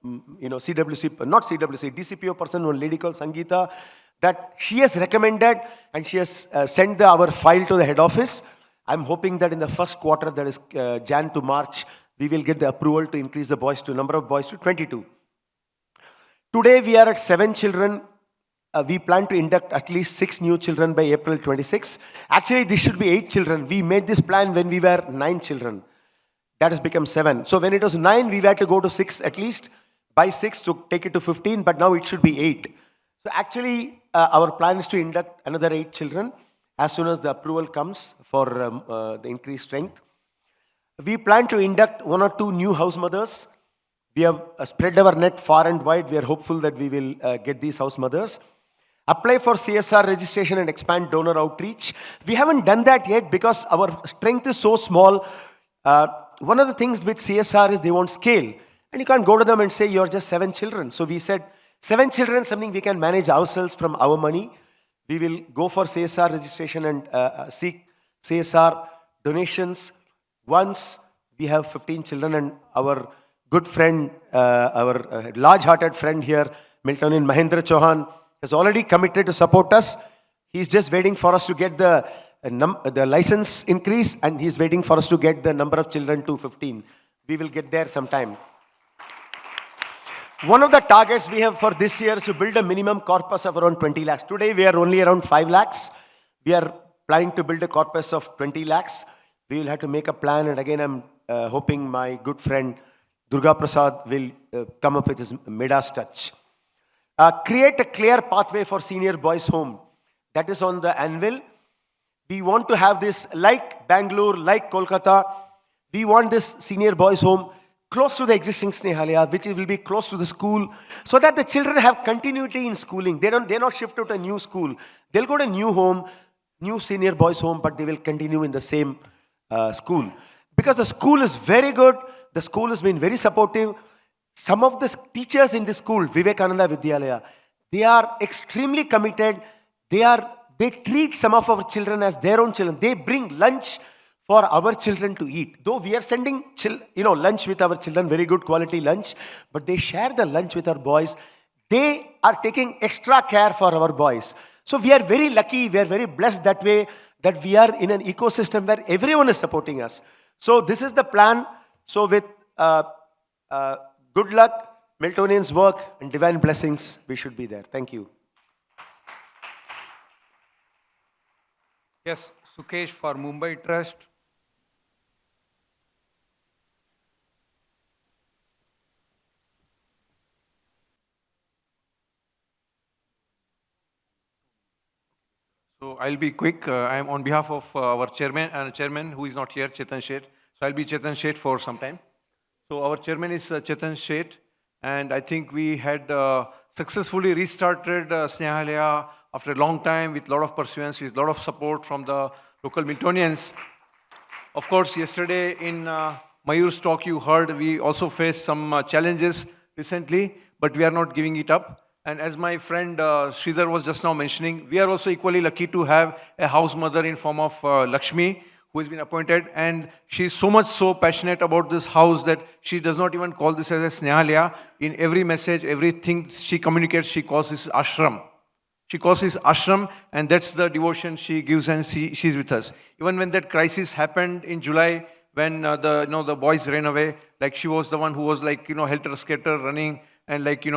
CWC, not CWC, DCPO person, one lady called Sangeeta, that she has recommended and she has sent our file to the head office. I'm hoping that in the first quarter, that is Jan to March, we will get the approval to increase the number of boys to 22. Today, we are at 7 children. We plan to induct at least 6 new children by April 26. Actually, this should be 8 children. We made this plan when we were 9 children. That has become 7. So when it was 9, we had to go to 6 at least, by 6 to take it to 15, but now it should be 8. So actually, our plan is to induct another 8 children as soon as the approval comes for the increased strength. We plan to induct 1 or 2 new house mothers. We have spread our net far and wide. We are hopeful that we will get these house mothers. Apply for CSR registration and expand donor outreach. We haven't done that yet because our strength is so small. One of the things with CSR is they want scale. And you can't go to them and say, you're just 7 children. So we said, 7 children, something we can manage ourselves from our money. We will go for CSR registration and seek CSR donations. Once we have 15 children and our good friend, our large-hearted friend here, Miltonian Mahendra Chauhan, has already committed to support us. He's just waiting for us to get the license increase, and he's waiting for us to get the number of children to 15. We will get there sometime. One of the targets we have for this year is to build a minimum corpus of around 20 lakhs. Today, we are only around 5 lakhs. We are planning to build a corpus of 20 lakhs. We will have to make a plan, and again, I'm hoping my good friend Durga Prasad will come up with his Midas touch. Create a clear pathway for senior boys' home. That is on the anvil. We want to have this like Bangalore, like Kolkata. We want this senior boys' home close to the existing Snehalaya, which will be close to the school, so that the children have continuity in schooling. They're not shifted to a new school. They'll go to a new home, new senior boys' home, but they will continue in the same school. Because the school is very good. The school has been very supportive. Some of the teachers in the school, Vivekananda Vidyalaya, they are extremely committed. They treat some of our children as their own children. They bring lunch for our children to eat. Though we are sending lunch with our children, very good quality lunch, but they share the lunch with our boys. They are taking extra care for our boys. So we are very lucky, we are very blessed that way, that we are in an ecosystem where everyone is supporting us. So this is the plan. So with good luck, Miltonian's work, and divine blessings, we should be there. Thank you. Yes, Sukesh for Mumbai Trust. So I'll be quick. I'm on behalf of our chairman who is not here, Chetan Sheth. So I'll be Chetan Sheth for some time. So our chairman is Chetan Sheth, and I think we had successfully restarted Snehalaya after a long time with a lot of pursuance, with a lot of support from the local Miltonians. Of course, yesterday in Mayur's talk you heard, we also faced some challenges recently, but we are not giving it up. And as my friend Sridhar was just now mentioning, we are also equally lucky to have a house mother in form of Lakshmi, who has been appointed, and she is so much so passionate about this house that she does not even call this as a Snehalaya. In every message, everything she communicates, she calls this ashram. She calls this ashram, and that's the devotion she gives, and she's with us. Even when that crisis happened in July, when the boys ran away, like she was the one who was like, helter-skelter running, and like,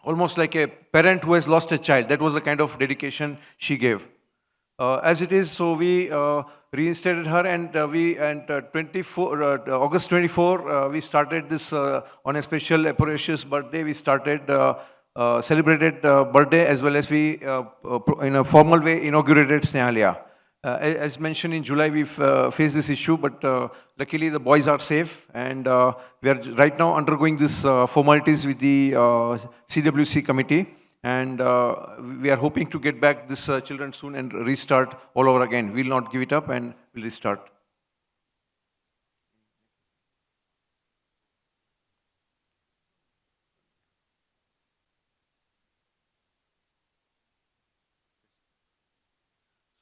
almost like a parent who has lost a child. That was the kind of dedication she gave. As it is, so we reinstated her, and August 24, we started this on a special auspicious birthday. We started celebrated birthday, as well as we in a formal way inaugurated Snehalaya. As mentioned in July, we've faced this issue, but luckily the boys are safe, and we are right now undergoing this formalities with the CWC committee, and we are hoping to get back this children soon and restart all over again. We'll not give it up, and we'll restart.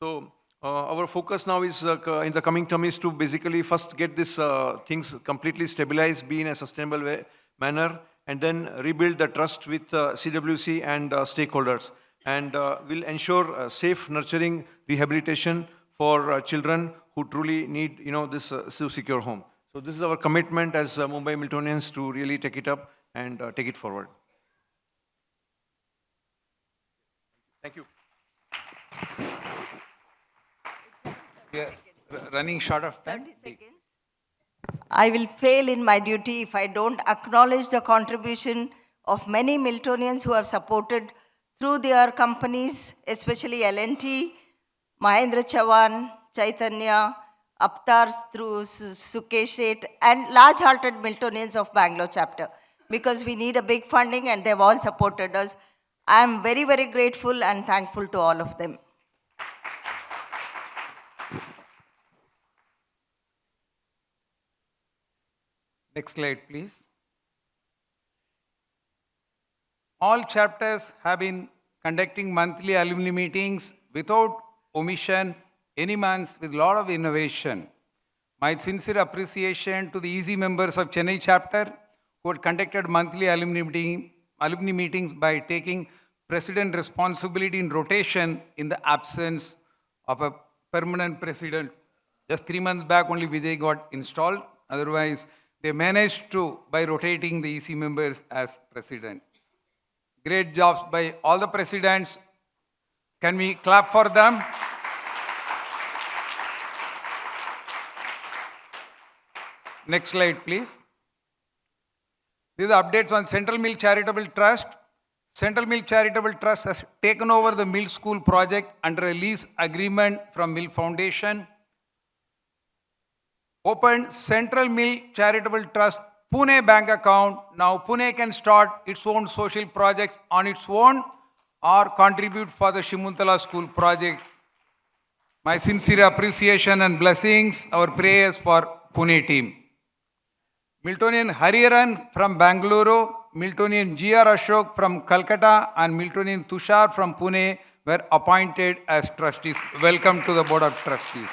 So our focus now is in the coming term is to basically first get this things completely stabilized, be in a sustainable manner, and then rebuild the trust with CWC and stakeholders. And will ensure safe, nurturing rehabilitation for children who truly need, this secure home. So this is our commitment as Mumbai Miltonians to really take it up and take it forward. Thank you. We are running short of time. 30 seconds. I will fail in my duty if I don't acknowledge the contribution of many Miltonians who have supported through their companies, especially L&T, Mahendra Chavan, Chaitanya, Aptar through Sukesh Seth, and large-hearted Miltonians of Bangalore chapter, because we need a big funding and they've all supported us. I am very, very grateful and thankful to all of them. Next slide, please. All chapters have been conducting monthly alumni meetings without omission, any months with a lot of innovation. My sincere appreciation to the EASY members of Chennai chapter who had conducted monthly alumni meetings by taking president responsibility in rotation in the absence of a permanent president. Just 3 months back, only Vijay got installed. Otherwise, they managed to by rotating the EC members as president. Great jobs by all the presidents. Can we clap for them? Next slide, please. These are updates on Central Mill Charitable Trust. Central Mill Charitable Trust has taken over the Mill School project under a lease agreement from Mill Foundation. Opened Central Mill Charitable Trust Pune bank account. Now Pune can start its own social projects on its own or contribute for the Shimuntala School project. My sincere appreciation and blessings, our prayers for Pune team. Miltonian Hariharan from Bangalore, Miltonian G.R. Ashok from Calcutta, and Miltonian Tushar from Pune were appointed as trustees. Welcome to the Board of Trustees.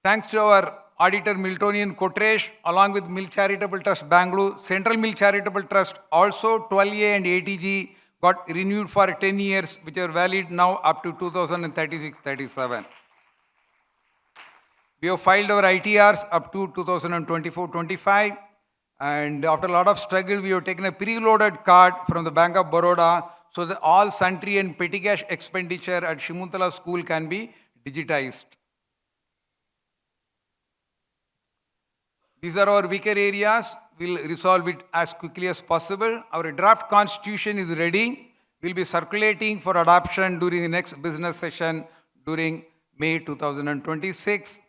Thanks to our auditor Miltonian Kotresh, along with Mill Charitable Trust Bangalore, Central Mill Charitable Trust also 12A and ATG got renewed for 10 years, which are valid now up to 2036-37. We have filed our ITRs up to 2024-25, and after a lot of struggle, we have taken a preloaded card from the Bank of Baroda so that all sundry and petty cash expenditure at Shimuntala School can be digitized. These are our weaker areas. We'll resolve it as quickly as possible. Our draft constitution is ready. We'll be circulating for adoption during the next business session during May 2026.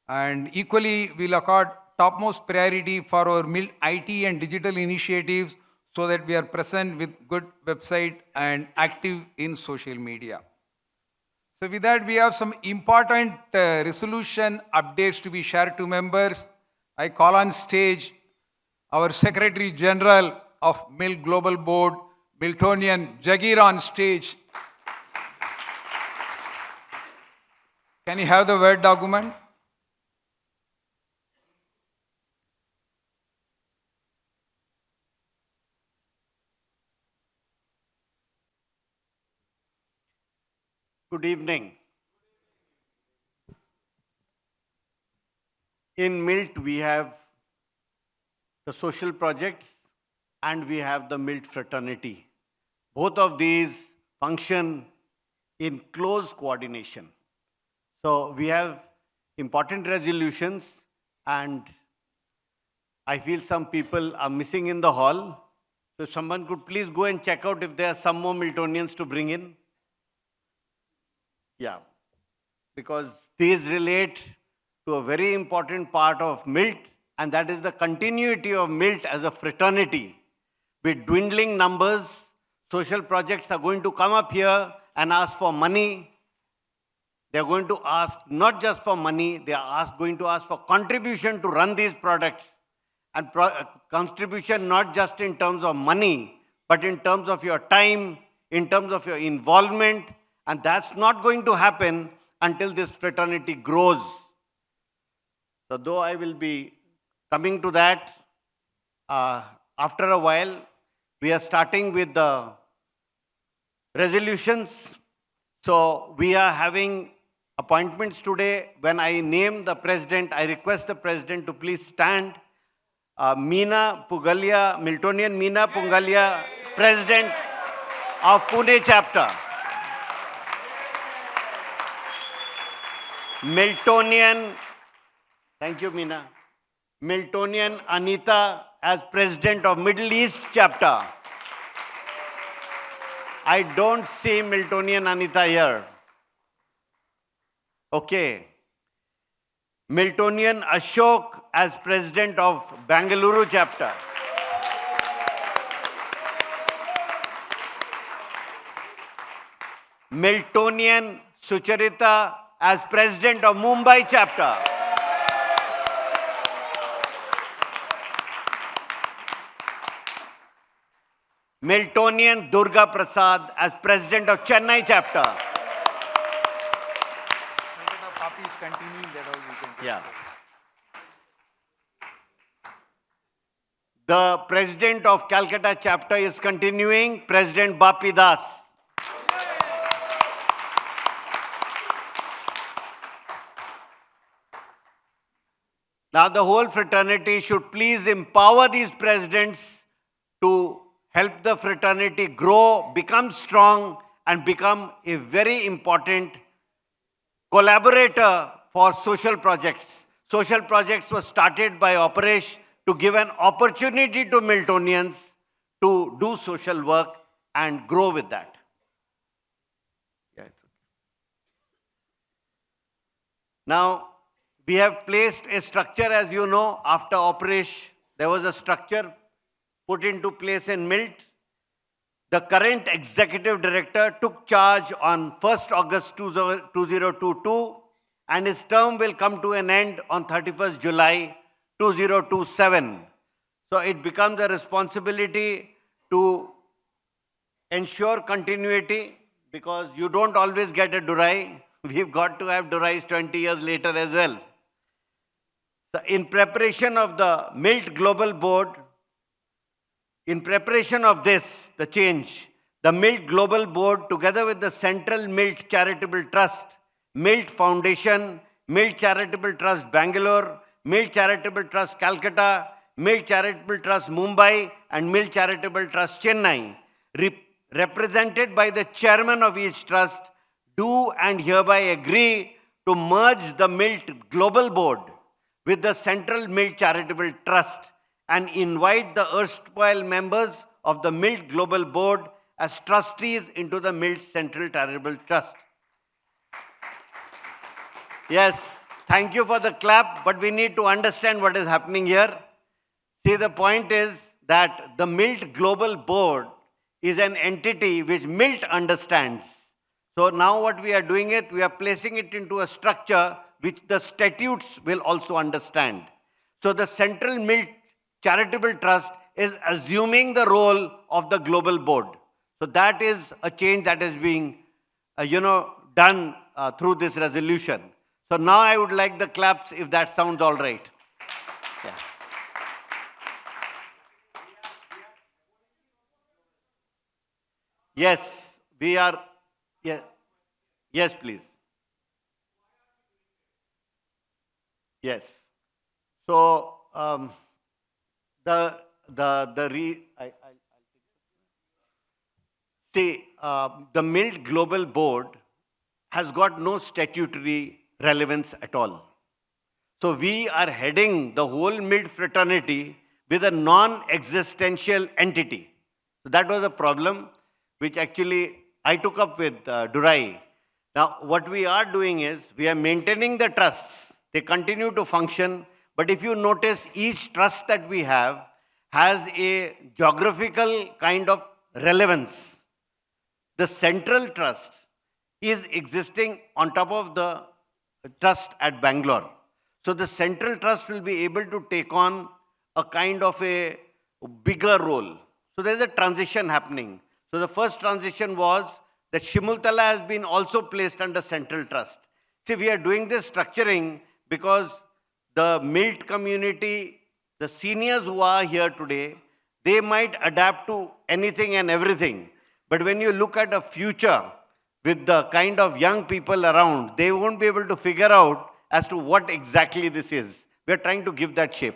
And equally, we'll accord topmost priority for our IT and digital initiatives so that we are present with good website and active in social media. So with that, we have some important resolution updates to be shared to members. I call on stage our Secretary General of Mill Global Board, Miltonian Jagir, on stage. Can you have the Word document? Good evening. In MILT, we have the social projects and we have the MILT fraternity. Both of these function in close coordination. So we have important resolutions, and I feel some people are missing in the hall. So someone could please go and check out if there are some more Miltonians to bring in. Yeah, because these relate to a very important part of MILT, and that is the continuity of MILT as a fraternity. With dwindling numbers, social projects are going to come up here and ask for money. They're going to ask not just for money, they are going to ask for contribution to run these products. And contribution not just in terms of money, but in terms of your time, in terms of your involvement, And that's not going to happen until this fraternity grows. So though I will be coming to that after a while, we are starting with the resolutions. So we are having appointments today. When I name the president, I request the president to please stand. Meena Pugalia, Miltonian Meena Pungalia, president of Pune chapter. Miltonian, thank you Meena. Miltonian Anita as president of Middle East chapter. I don't see Miltonian Anita here. Okay. Miltonian Ashok as president of Bangalore chapter. Miltonian Sucharita as president of Mumbai chapter. Miltonian Durga Prasad as president of Chennai chapter. Papi is continuing, that all we can do. Yeah. The president of Calcutta chapter is continuing, President Bapi Das. Now the whole fraternity should please empower these presidents to help the fraternity grow, become strong, and become a very important collaborator for social projects. Social projects were started by Operesh to give an opportunity to Miltonians to do social work and grow with that. Yeah, it's okay. Now, we have placed a structure, as you know, after Operesh, there was a structure put into place in MILT. The current executive director took charge on 1st August 2022, and his term will come to an end on 31st July 2027. So it becomes a responsibility to ensure continuity, because you don't always get a Durai. We've got to have Durais 20 years later as well. So in preparation of the MILT Global Board, in preparation of this, the change, the MILT Global Board, together with the Central MILT Charitable Trust, MILT Foundation, MILT Charitable Trust Bangalore, MILT Charitable Trust Calcutta, MILT Charitable Trust Mumbai, and MILT Charitable Trust Chennai, represented by the chairman of each trust, do and hereby agree to merge the MILT Global Board with the Central MILT Charitable Trust and invite the erstwhile members of the MILT Global Board as trustees into the MILT Central Charitable Trust. Yes, thank you for the clap, but we need to understand what is happening here. See, the point is that the MILT Global Board is an entity which MILT understands. So now what we are doing it, we are placing it into a structure which the statutes will also understand. So the Central MILT Charitable Trust is assuming the role of the Global Board. So that is a change that is being, done through this resolution. So now I would like the claps if that sounds all right. Yeah. Yes, we are. Yeah. Yes, please. Yes. So the MILT Global Board has got no statutory relevance at all. So we are heading the whole MILT fraternity with a non-existential entity. So that was a problem which actually I took up with Durai. Now what we are doing is we are maintaining the trusts. They continue to function. But if you notice, each trust that we have has a geographical kind of relevance. The central trust is existing on top of the trust at Bangalore. So the central trust will be able to take on a kind of a bigger role. So there's a transition happening. So the first transition was that Shimultala has been also placed under central trust. See, we are doing this structuring because the MILT community, the seniors who are here today, they might adapt to anything and everything. But when you look at a future with the kind of young people around, they won't be able to figure out as to what exactly this is. We are trying to give that shape.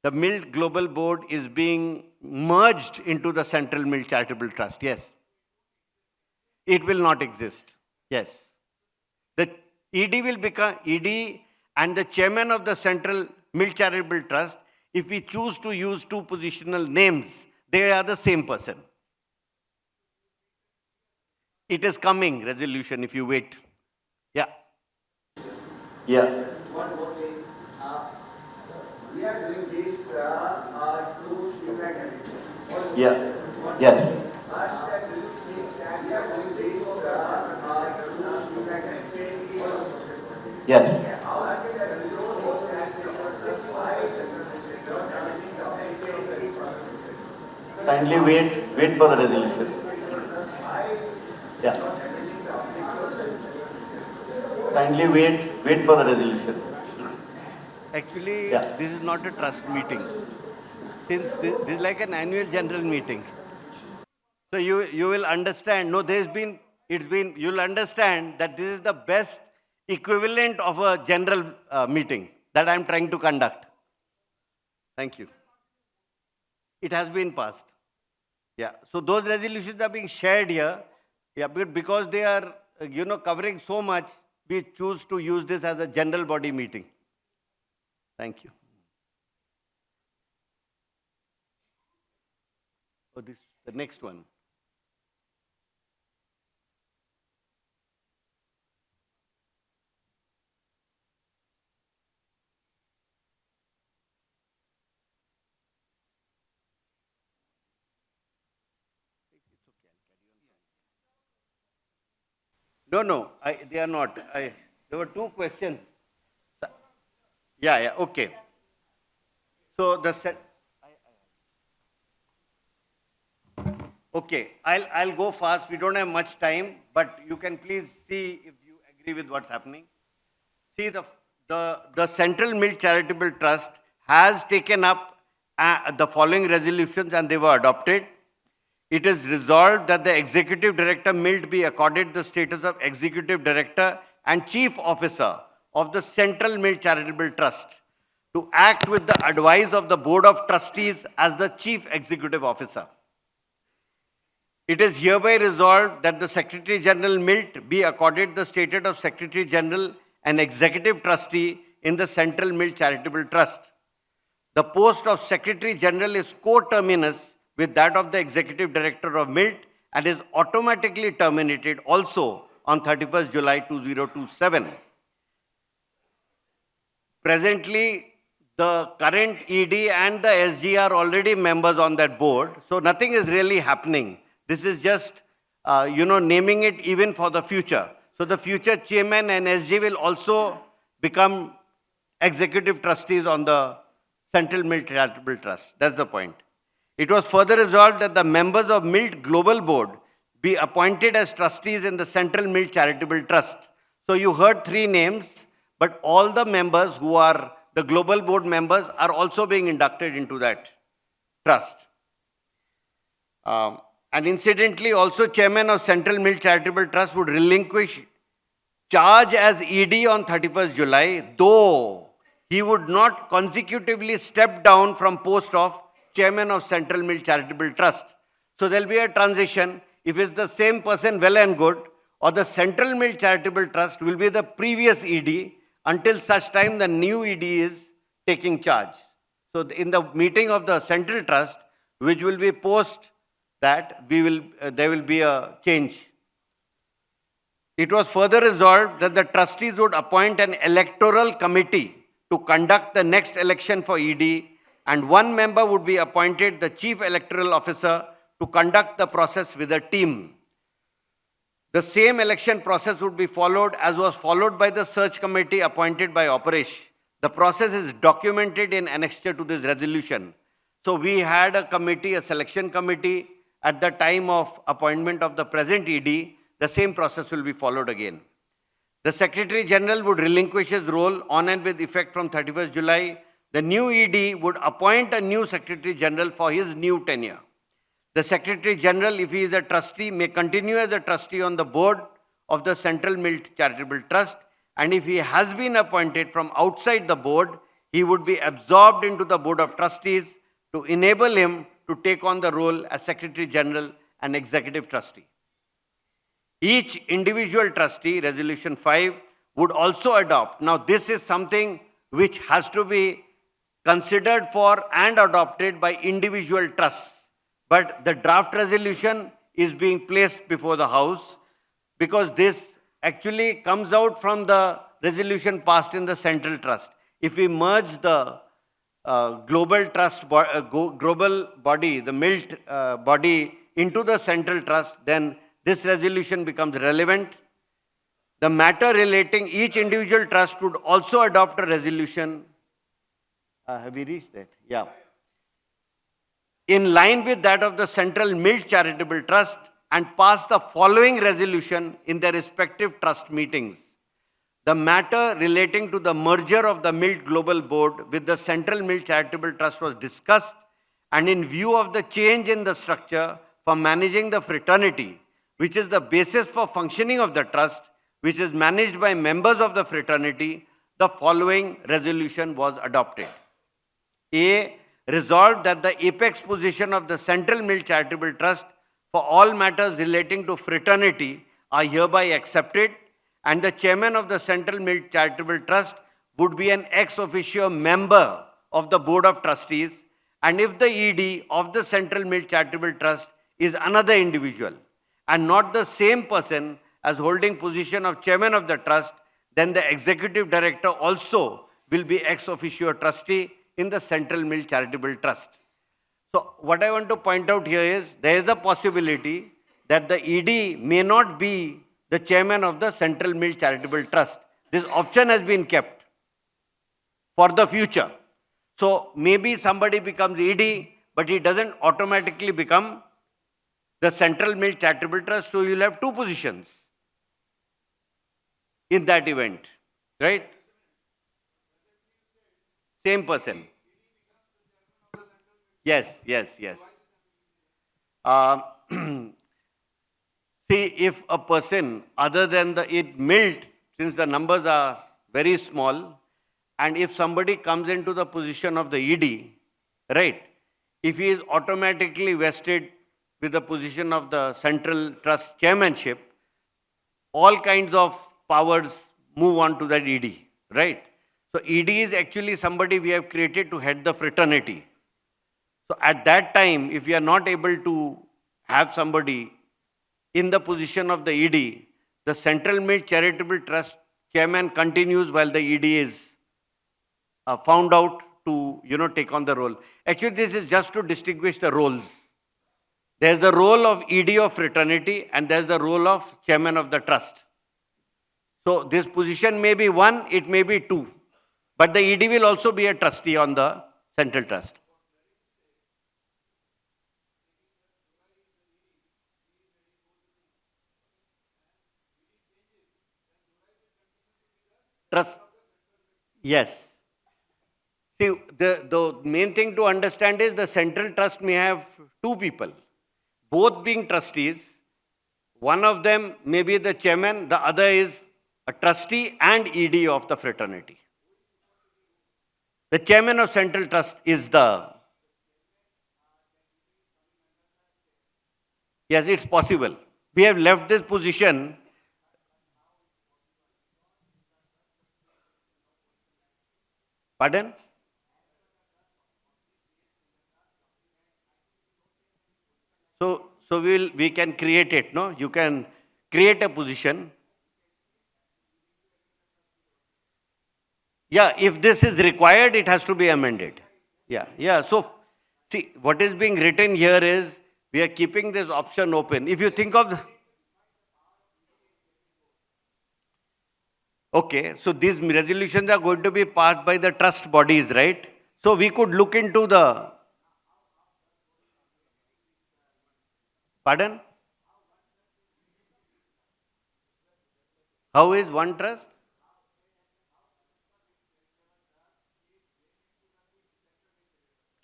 The MILT Global Board is being merged into the Central MILT Charitable Trust. Yes. It will not exist. Yes. The ED will become ED and the chairman of the Central MILT Charitable Trust. If we choose to use two positional names, they are the same person. It is coming, resolution, if you wait. Yeah. Yeah. We are doing this to streamline everything. Yeah. Yes. But do you think that we are doing this to streamline everything? Yes. How are we going to know that Kindly wait for the resolution. Yeah. Kindly wait for the resolution. Actually, this is not a trust meeting. Since this is like an annual general meeting. So you will understand, no, you'll understand that this is the best equivalent of a general meeting that I'm trying to conduct. Thank you. It has been passed. Yeah, so those resolutions are being shared here. Yeah, but because they are, covering so much, we choose to use this as a general body meeting. Thank you. Oh, the next one. No, they are not. There were two questions. Yeah, okay. So okay, I'll go fast. We don't have much time, but you can please see if you agree with what's happening. See, the Central MILT Charitable Trust has taken up the following resolutions and they were adopted. It is resolved that the Executive Director MILT be accorded the status of Executive Director and Chief Officer of the Central MILT Charitable Trust to act with the advice of the Board of Trustees as the Chief Executive Officer. It is hereby resolved that the Secretary General MILT be accorded the status of Secretary General and Executive Trustee in the Central MILT Charitable Trust. The post of Secretary General is coterminous with that of the Executive Director of MILT and is automatically terminated also on 31st July 2027. Presently, the current ED and the SG are already members on that board, so nothing is really happening. This is just, naming it even for the future. So the future chairman and SG will also become executive trustees on the Central MILT Charitable Trust. That's the point. It was further resolved that the members of MILT Global Board be appointed as trustees in the Central MILT Charitable Trust. So you heard three names, but all the members who are the Global Board members are also being inducted into that trust. And incidentally, also Chairman of Central MILT Charitable Trust would relinquish charge as ED on 31st July, though he would not consecutively step down from post of Chairman of Central MILT Charitable Trust. So there will be a transition. If it's the same person, well and good, or the Central MILT Charitable Trust will be the previous ED until such time the new ED is taking charge. So in the meeting of the Central Trust, which will be post that, there will be a change. It was further resolved that the trustees would appoint an electoral committee to conduct the next election for ED, and one member would be appointed the Chief Electoral Officer to conduct the process with a team. The same election process would be followed as was followed by the search committee appointed by Operash. The process is documented in annexure to this resolution. So we had a committee, a selection committee. At the time of appointment of the present ED, the same process will be followed again. The Secretary General would relinquish his role on and with effect from 31st July. The new ED would appoint a new Secretary General for his new tenure. The Secretary General, if he is a trustee, may continue as a trustee on the board of the Central Milk Charitable Trust, and if he has been appointed from outside the board, he would be absorbed into the Board of Trustees to enable him to take on the role as Secretary General and Executive Trustee. Each individual trustee, Resolution 5, would also adopt. Now, this is something which has to be considered for and adopted by individual trusts. But the draft resolution is being placed before the House because this actually comes out from the resolution passed in the Central Trust. If we merge the global body, the MILT body, into the Central Trust, then this resolution becomes relevant. The matter relating each individual trust would also adopt a resolution. Have we reached that? Yeah. In line with that of the Central Milk Charitable Trust, and pass the following resolution in their respective trust meetings. The matter relating to the merger of the Milk Global Board with the Central Milk Charitable Trust was discussed, and in view of the change in the structure for managing the fraternity, which is the basis for functioning of the trust, which is managed by members of the fraternity, the following resolution was adopted. A. Resolved that the apex position of the Central Milk Charitable Trust for all matters relating to fraternity are hereby accepted, and the chairman of the Central Milk Charitable Trust would be an ex officio member of the Board of Trustees, and if the ED of the Central Milk Charitable Trust is another individual and not the same person as holding position of chairman of the trust, then the executive director also will be ex officio trustee in the Central Milk Charitable Trust. So what I want to point out here is there is a possibility that the ED may not be the chairman of the Central Milk Charitable Trust. This option has been kept for the future. So maybe somebody becomes ED, but he doesn't automatically become the Central Milk Charitable Trust, so you'll have two positions in that event, right? Same person. Yes. See, if a person other than it MILT, since the numbers are very small, and if somebody comes into the position of the ED, right, if he is automatically vested with the position of the Central Trust chairmanship, all kinds of powers move on to that ED, right? So ED is actually somebody we have created to head the fraternity. So at that time, if we are not able to have somebody in the position of the ED, the Central Milk Charitable Trust chairman continues while the ED is found out to take on the role. Actually, this is just to distinguish the roles. There's the role of ED of fraternity and there's the role of chairman of the trust. So this position may be one, it may be two. But the ED will also be a trustee on the Central Trust. Trust. Yes. See, the main thing to understand is the Central Trust may have two people, both being trustees. One of them may be the chairman, the other is a trustee and ED of the fraternity. The chairman of Central Trust is yes, it's possible. We have left this position. Pardon? So we can create it, no? You can create a position. Yeah, if this is required, it has to be amended. Yeah. So, see, what is being written here is, we are keeping this option open. If you think of okay, so these resolutions are going to be passed by the trust bodies, right? So we could look into Pardon? How is one trust?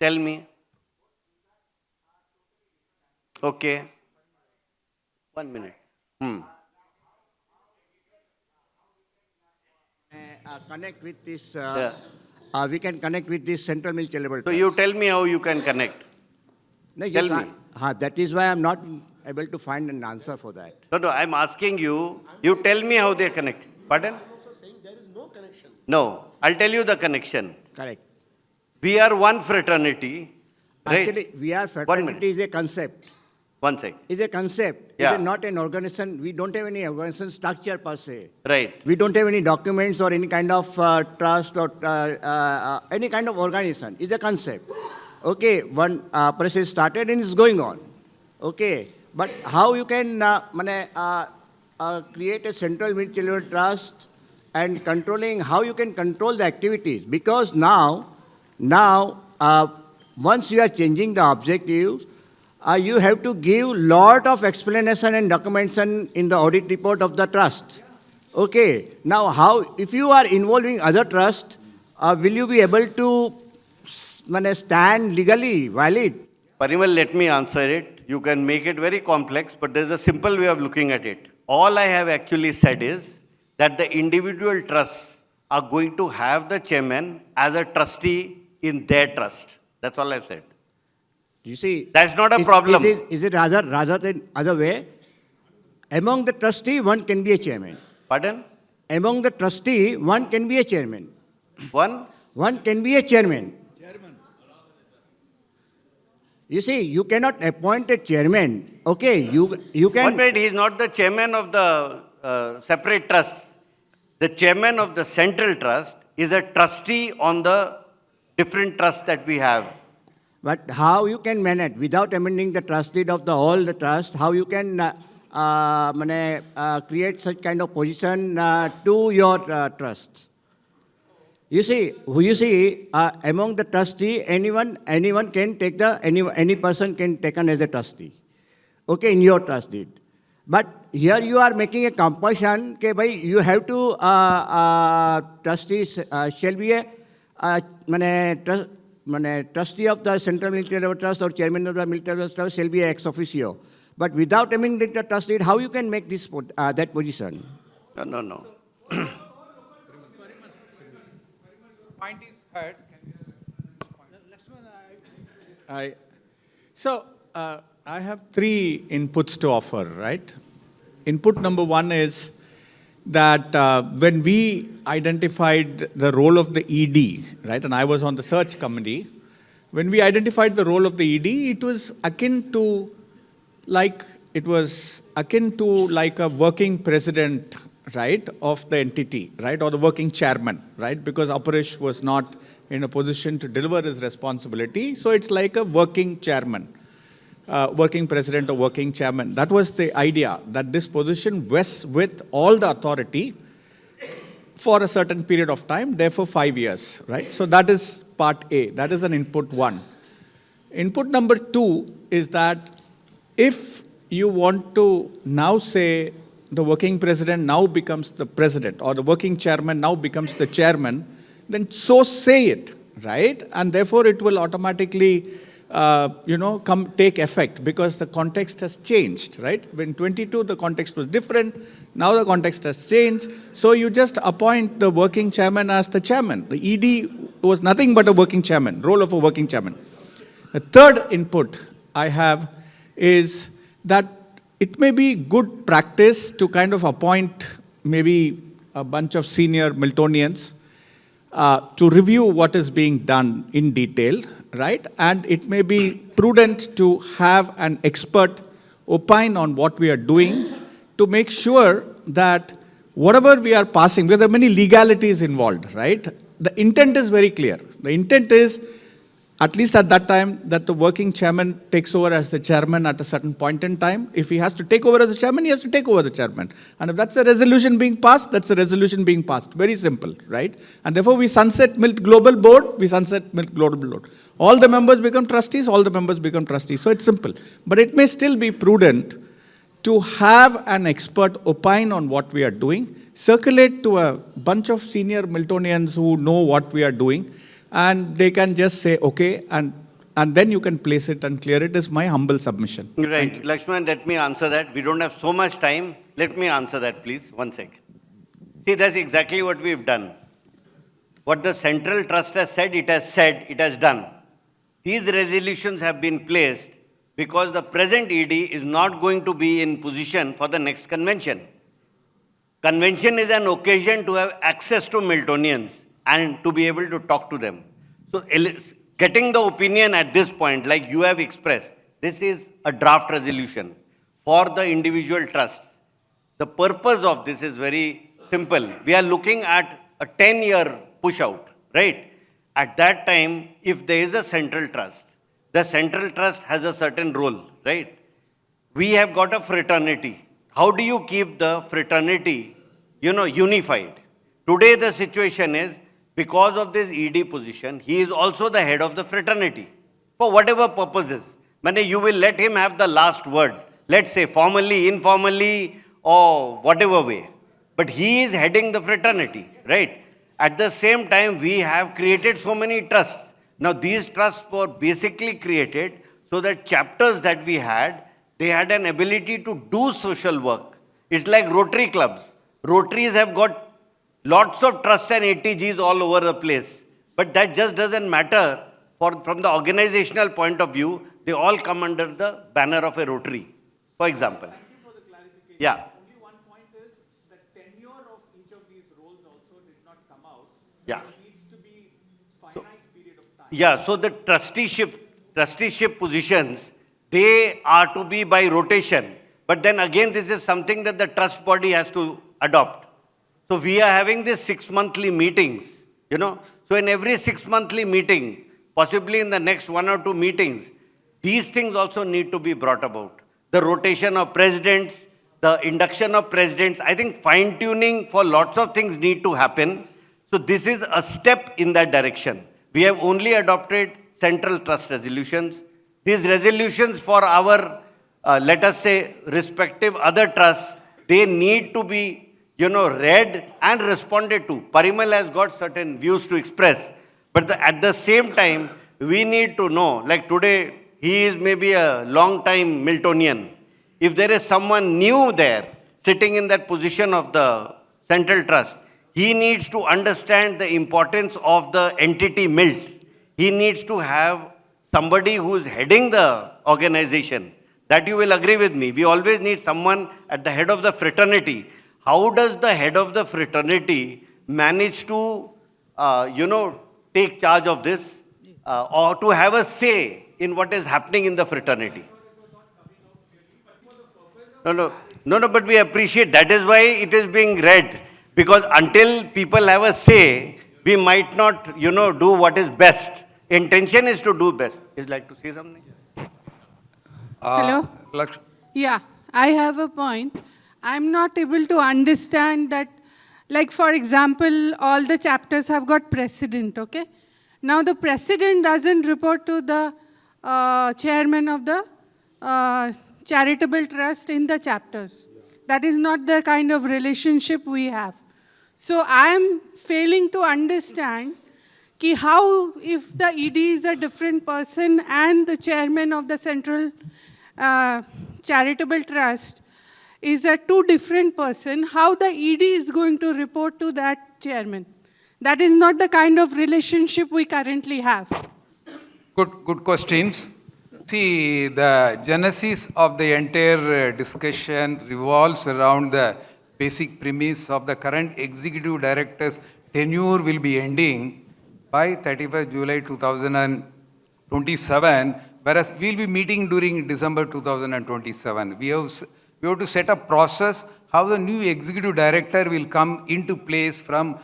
Tell me. Okay. 1 minute. Connect with this, Yeah. we can connect with this central milk charitable So trust. you tell me how you can connect. No, tell yes, me. that is why I'm not able to find an answer for that. No, I'm asking you. You tell me how they connect. Pardon? No, I'll tell you the connection. Correct. We are one fraternity. Right? Actually, we are 1 minute. fraternity is a concept. One sec. Is a concept. Yeah. It is not an organization. We don't have any organization structure per se. Right. We don't have any documents or any kind of trust or any kind of organization. It's a concept. Okay, one process started and it's going on. Okay, but how you can create a central military trust and controlling, how you can control the activities? Because now, once you are changing the objectives, you have to give lot of explanation and documentation in the audit report of the trust. Okay, now how, if you are involving other trust, will you be able to stand legally valid? Parimal, let me answer it. You can make it very complex, but there's a simple way of looking at it. All I have actually said is that the individual trusts are going to have the chairman as a trustee in their trust. That's all I've said. You see, That's not a problem. Is it rather than other way? Among the trustee, one can be a chairman. Pardon? Among the trustee, one can be a chairman. One? One can be a chairman. You see, you cannot appoint a chairman. Okay, you 1 can. minute, he is not the chairman of the separate trusts. The chairman of the central trust is a trustee on the different trusts that we have. But how you can manage without amending the trust deed of all the trust? How you can create such kind of position to your trust? You see, among the trustee, anyone can take any person can take on as a trustee. Okay, in your trust deed. But here you are making a compulsion. Okay, by you have to trustees shall be a trustee of the Central Military Trust or chairman of the Military Trust shall be ex officio. But without amending the trust deed, how you can make this that position? No. Point is heard. I have 3 inputs to offer, right? Input number 1 is that when we identified the role of the ED, right, and I was on the search committee, when we identified the role of the ED, it was akin to like a working president, right, of the entity, right, or the working chairman, right, because Aparish was not in a position to deliver his responsibility, so it's like a working chairman. Working president or working chairman. That was the idea, that this position vests with all the authority for a certain period of time, therefore 5 years, right? So that is part A. That is an input 1. Input number 2 is that if you want to now say the working president now becomes the president or the working chairman now becomes the chairman, then so say it, right? And therefore it will automatically take effect because the context has changed, right? When 22, the context was different. Now the context has changed. So you just appoint the working chairman as the chairman. The ED was nothing but a working chairman, role of a working chairman. The third input I have is that it may be good practice to kind of appoint maybe a bunch of senior Miltonians to review what is being done in detail, right? And it may be prudent to have an expert opine on what we are doing to make sure that whatever we are passing, because there are many legalities involved, right? The intent is very clear. The intent is at least at that time, that the working chairman takes over as the chairman at a certain point in time. If he has to take over as the chairman, he has to take over the chairman. And if that's a resolution being passed, that's a resolution being passed. Very simple, right? And therefore, we sunset Milk Global Board, we sunset Milk Global Board. All the members become trustees, all the members become trustees. So it's simple. But it may still be prudent to have an expert opine on what we are doing, circulate to a bunch of senior Miltonians who know what we are doing, and they can just say, okay, and then you can place it and clear it, is my humble submission. Right. Lakshman, let me answer that. We don't have so much time. Let me answer that, please. One sec. See, that's exactly what we've done. What the Central Trust has said, it has done. These resolutions have been placed because the present ED is not going to be in position for the next convention. Convention is an occasion to have access to Miltonians and to be able to talk to them. So getting the opinion at this point, like you have expressed, this is a draft resolution for the individual trusts. The purpose of this is very simple. We are looking at a 10-year push out, right? At that time, if there is a central trust, the central trust has a certain role, right? We have got a fraternity. How do you keep the fraternity, unified? Today the situation is, because of this ED position, he is also the head of the fraternity for whatever purposes. You will let him have the last word, let's say formally, informally, or whatever way. But he is heading the fraternity, right? At the same time, we have created so many trusts. Now, these trusts were basically created so that chapters that we had, they had an ability to do social work. It's like Rotary clubs. Rotaries have got lots of trusts and ATGs all over the place. But that just doesn't matter. From the organizational point of view, they all come under the banner of a Rotary, for example. Thank you for the clarification. Yeah. Only one point is the tenure of each of these roles also did not come out. Yeah. There needs to be finite period of time. Yeah, so the trusteeship positions, they are to be by rotation. But then again, this is something that the trust body has to adopt. So we are having these 6-monthly meetings, So in every 6-monthly meeting, possibly in the next 1 or 2 meetings, these things also need to be brought about. The rotation of presidents, the induction of presidents, I think fine-tuning for lots of things need to happen. So this is a step in that direction. We have only adopted central trust resolutions. These resolutions for our, let us say, respective other trusts, they need to be read and responded to. Parimal has got certain views to express. But at the same time, we need to know, like today, he is maybe a long-time Miltonian. If there is someone new there, sitting in that position of the central trust, he needs to understand the importance of the entity Milt. He needs to have somebody who is heading the organization. That you will agree with me. We always need someone at the head of the fraternity. How does the head of the fraternity manage to, take charge of this or to have a say in what is happening in the fraternity? No, but we appreciate. That is why it is being read. Because until people have a say, we might not, do what is best. Intention is to do best. Would you like to say something? Hello? Yeah, I have a point. I'm not able to understand that, like for example, all the chapters have got president, okay? Now the president doesn't report to the chairman of the charitable trust in the chapters. That is not the kind of relationship we have. So I'm failing to understand how, if the ED is a different person and the chairman of the central charitable trust is a two different person, how the ED is going to report to that chairman. That is not the kind of relationship we currently have. Good questions. See, the genesis of the entire discussion revolves around the basic premise of the current executive director's tenure will be ending by 31st July 2027, whereas we'll be meeting during December 2027. We have to set a process how the new executive director will come into place from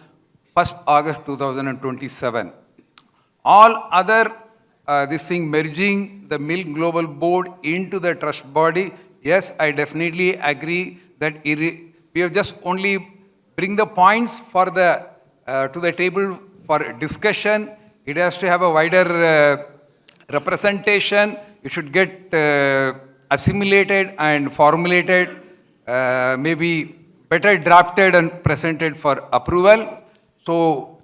1st August 2027. All other this thing merging the Milk Global Board into the trust body, yes, I definitely agree that we have just only bring the points for the to the table for discussion. It has to have a wider representation. It should get assimilated and formulated, maybe better drafted and presented for approval. So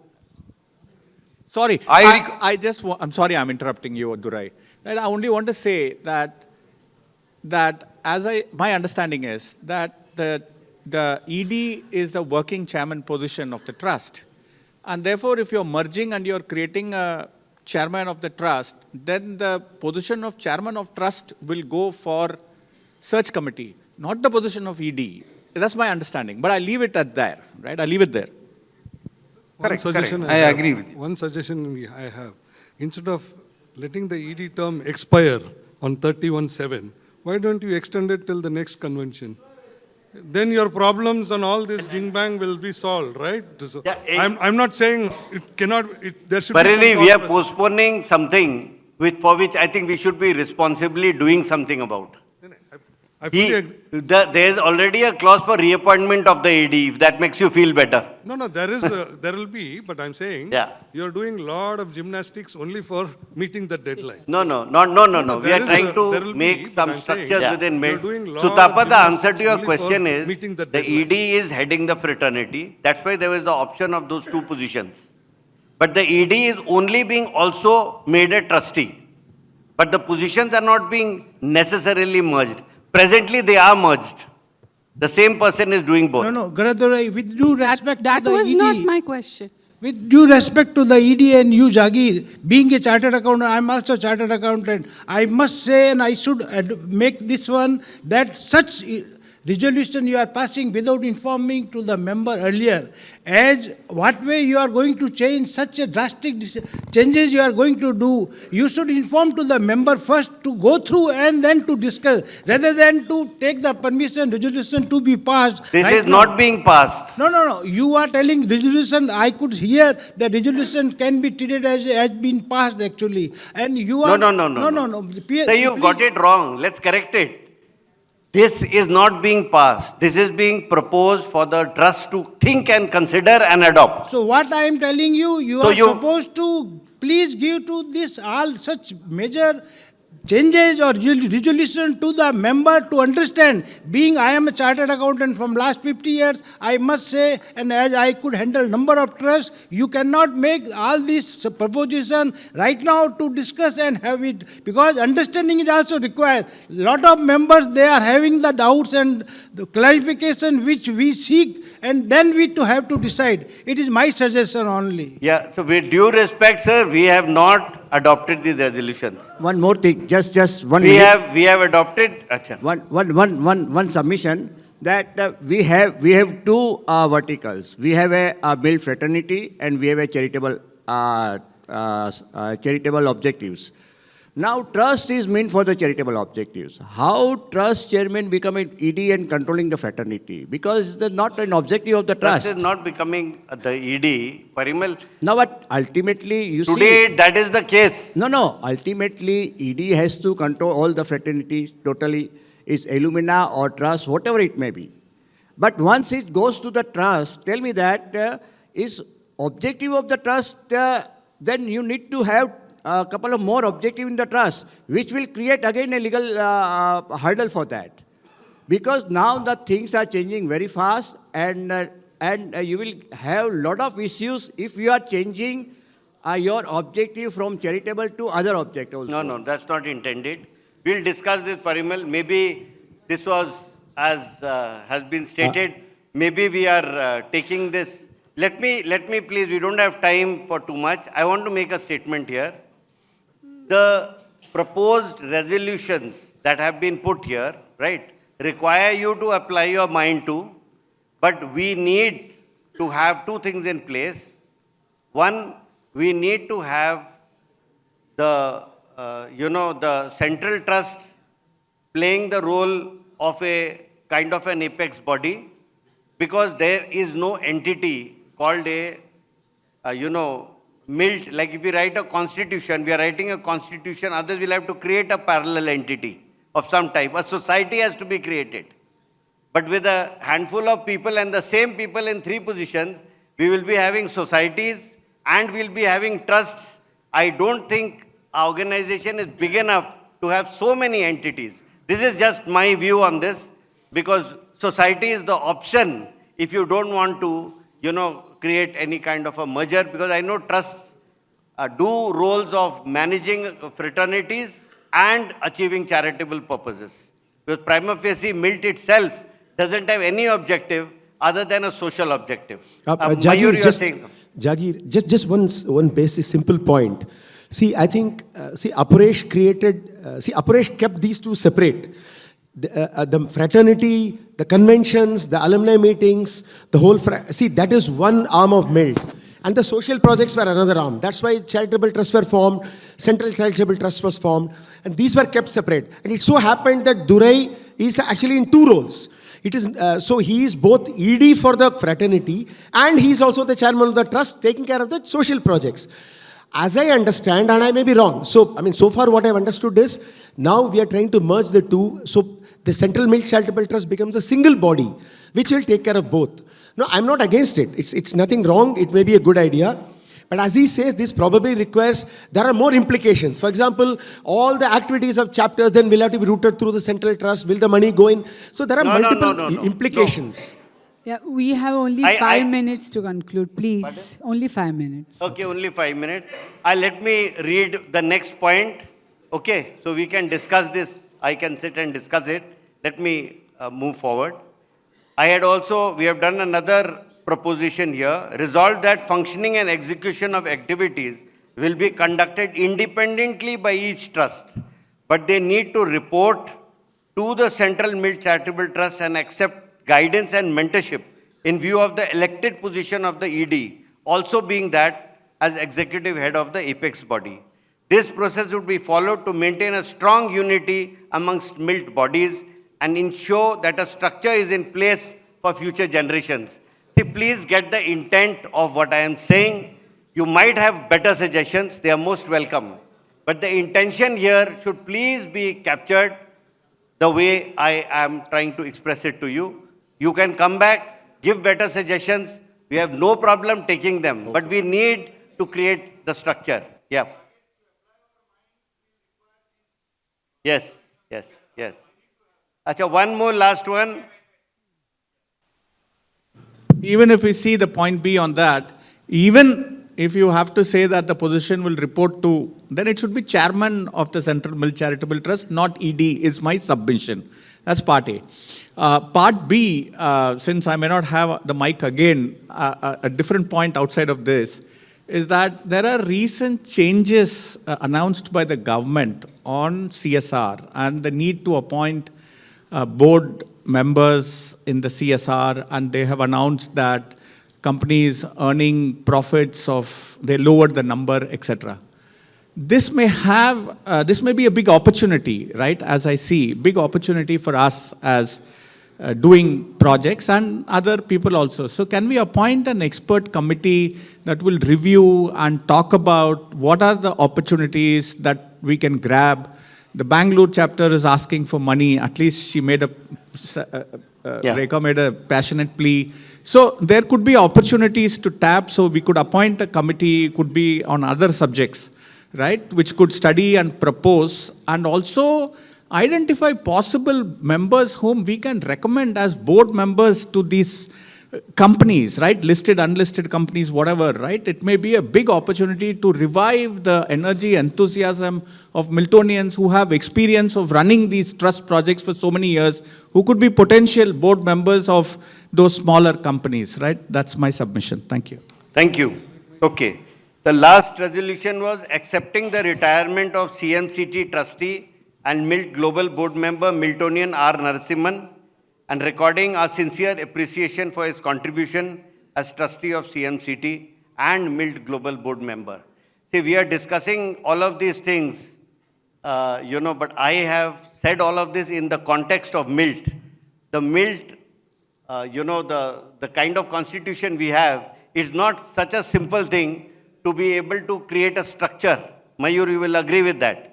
Sorry, I'm sorry I'm interrupting you, Durai. And I only want to say that my understanding is that the ED is the working chairman position of the trust. And therefore, if you're merging and you're creating a chairman of the trust, then the position of chairman of trust will go for search committee, not the position of ED. That's my understanding. But I leave it at there, right? I leave it there. Correct, suggestion correct. I agree with you. One suggestion I have. Instead of letting the ED term expire on 31/7, why don't you extend it till the next convention? Then your problems and all this jing bang will be solved, right? So I'm not saying it cannot, there should be Bareilly, some we are compromise. postponing something for which I think we should be responsibly doing something about. I fully agree. There is already a clause for reappointment of the AD, if that makes you feel better. No, there will be, but I'm saying, Yeah. you're doing lot of gymnastics only for meeting the deadline. No. We there are is trying there to will be, make but some I'm saying structures you're within mid. doing lot So of Tapa, the answer to gymnastics your only for question is, meeting the the deadline. ED is heading the fraternity. That's why there was the option of those two positions. But the ED is only being also made a trustee. But the positions are not being necessarily merged. Presently, they are merged. The same person is doing both. No, Garadurai, with due respect That to the was ED, not my question. with due respect to the ED and you, Jagir, being a chartered accountant, I'm also a chartered accountant. I must say, and I should make this one, that such resolution you are passing without informing to the member earlier, as what way you are going to change such a drastic changes you are going to do, you should inform to the member first to go through and then to discuss, rather than to take the permission resolution to be passed. This right is now. not being passed. No. You are telling resolution. I could hear the resolution can be treated as been passed actually, and you are No. No. So you got it wrong. Let's correct it. This is not being passed. This is being proposed for the trust to think and consider and adopt. So what I am telling you, So are you- supposed to please give to this all such major changes or resolution to the member to understand. Being I am a chartered accountant from last 50 years, I must say, and as I could handle number of trusts, you cannot make all these proposition right now to discuss and have it, because understanding is also required. Lot of members, they are having the doubts and the clarification which we seek, and then we to have to decide. It is my suggestion only. Yeah, so with due respect, sir, we have not adopted these resolutions. One more thing, just one We minute. have adopted. Acha. One submission that we have two verticals. We have a build fraternity and we have a charitable objectives. Now trust is meant for the charitable objectives. How trust chairman become an ED and controlling the fraternity? Because it's not an objective of the Trust trust. is not becoming the ED. Parimal, Now but ultimately you see. today that is the case. No. Ultimately, ED has to control all the fraternities totally, is Illumina or trust, whatever it may be. But once it goes to the trust, tell me that is objective of the trust, then you need to have a couple of more objective in the trust, which will create again a legal hurdle for that. Because now the things are changing very fast and you will have lot of issues if you are changing your objective from charitable to other object also. No, that's not intended. We'll discuss this, Parimal. Maybe this was, as has been stated, maybe we are taking this. Let me please, we don't have time for too much. I want to make a statement here. The proposed resolutions that have been put here, right, require you to apply your mind to, but we need to have two things in place. One, we need to have the, the central trust playing the role of a kind of an apex body, because there is no entity called a, Milt, like if we write a constitution, we are writing a constitution, others will have to create a parallel entity of some type. A society has to be created. But with a handful of people and the same people in three positions, we will be having societies and we'll be having trusts. I don't think our organization is big enough to have so many entities. This is just my view on this, because society is the option if you don't want to, create any kind of a merger, because I know trusts do roles of managing fraternities and achieving charitable purposes. Because prima facie, Milt itself doesn't have any objective other than a social objective. Mayur, you are saying something. Jagir, just one basic simple point. See, I think, Aparesh kept these two separate. The fraternity, the conventions, the alumni meetings, the whole, that is one arm of MILT. And the social projects were another arm. That's why charitable trusts were formed, Central Charitable Trust was formed, and these were kept separate. And it so happened that Durai is actually in two roles. It is, so he is both ED for the fraternity and he is also the chairman of the trust taking care of the social projects. As I understand, and I may be wrong, so far what I've understood is, now we are trying to merge the two, so the Central Milk Charitable Trust becomes a single body, which will take care of both. No, I'm not against it. It's nothing wrong. It may be a good idea. But as he says, this probably requires, there are more implications. For example, all the activities of chapters then will have to be routed through the Central Trust. Will the money go in? So there are multiple implications. Yeah, we have only 5 minutes to conclude, please. Pardon? Only 5 minutes. Okay, only 5 minutes. Let me read the next point. Okay, so we can discuss this. I can sit and discuss it. Let me move forward. We have done another proposition here. Resolved that functioning and execution of activities will be conducted independently by each trust, but they need to report to the Central Milk Charitable Trust and accept guidance and mentorship in view of the elected position of the ED, also being that as executive head of the apex body. This process would be followed to maintain a strong unity amongst MILT bodies and ensure that a structure is in place for future generations. See, please get the intent of what I am saying. You might have better suggestions, they are most welcome. But the intention here should please be captured the way I am trying to express it to you. You can come back, give better suggestions. We have no problem taking them, okay. But we need to create the structure. Yeah. Yes. Acha, one more last one. Even if we see the point B on that, even if you have to say that the position will report to, then it should be chairman of the Central Milk Charitable Trust, not ED, is my submission. That's part A. Part B, since I may not have the mic again, a different point outside of this, is that there are recent changes announced by the government on CSR and the need to appoint board members in the CSR, and they have announced that companies earning profits they lowered the number, etc. This may be a big opportunity, right? As I see, big opportunity for us as doing projects and other people also. So can we appoint an expert committee that will review and talk about what are the opportunities that we can grab? The Bangalore chapter is asking for money. At least she made Rekha made a passionate plea. So there could be opportunities to tap. So we could appoint a committee, could be on other subjects, right? Which could study and propose and also identify possible members whom we can recommend as board members to these companies, right? Listed, unlisted companies, whatever, right? It may be a big opportunity to revive the energy, enthusiasm of Miltonians who have experience of running these trust projects for so many years, who could be potential board members of those smaller companies, right? That's my submission. Thank you. Thank you. Okay. The last resolution was accepting the retirement of CMCT trustee and MILT Global Board member Miltonian R. Narasimhan, and recording our sincere appreciation for his contribution as trustee of CMCT and MILT Global Board member. See, we are discussing all of these things, but I have said all of this in the context of MILT. The MILT, the kind of constitution we have is not such a simple thing to be able to create a structure. Mayur, you will agree with that.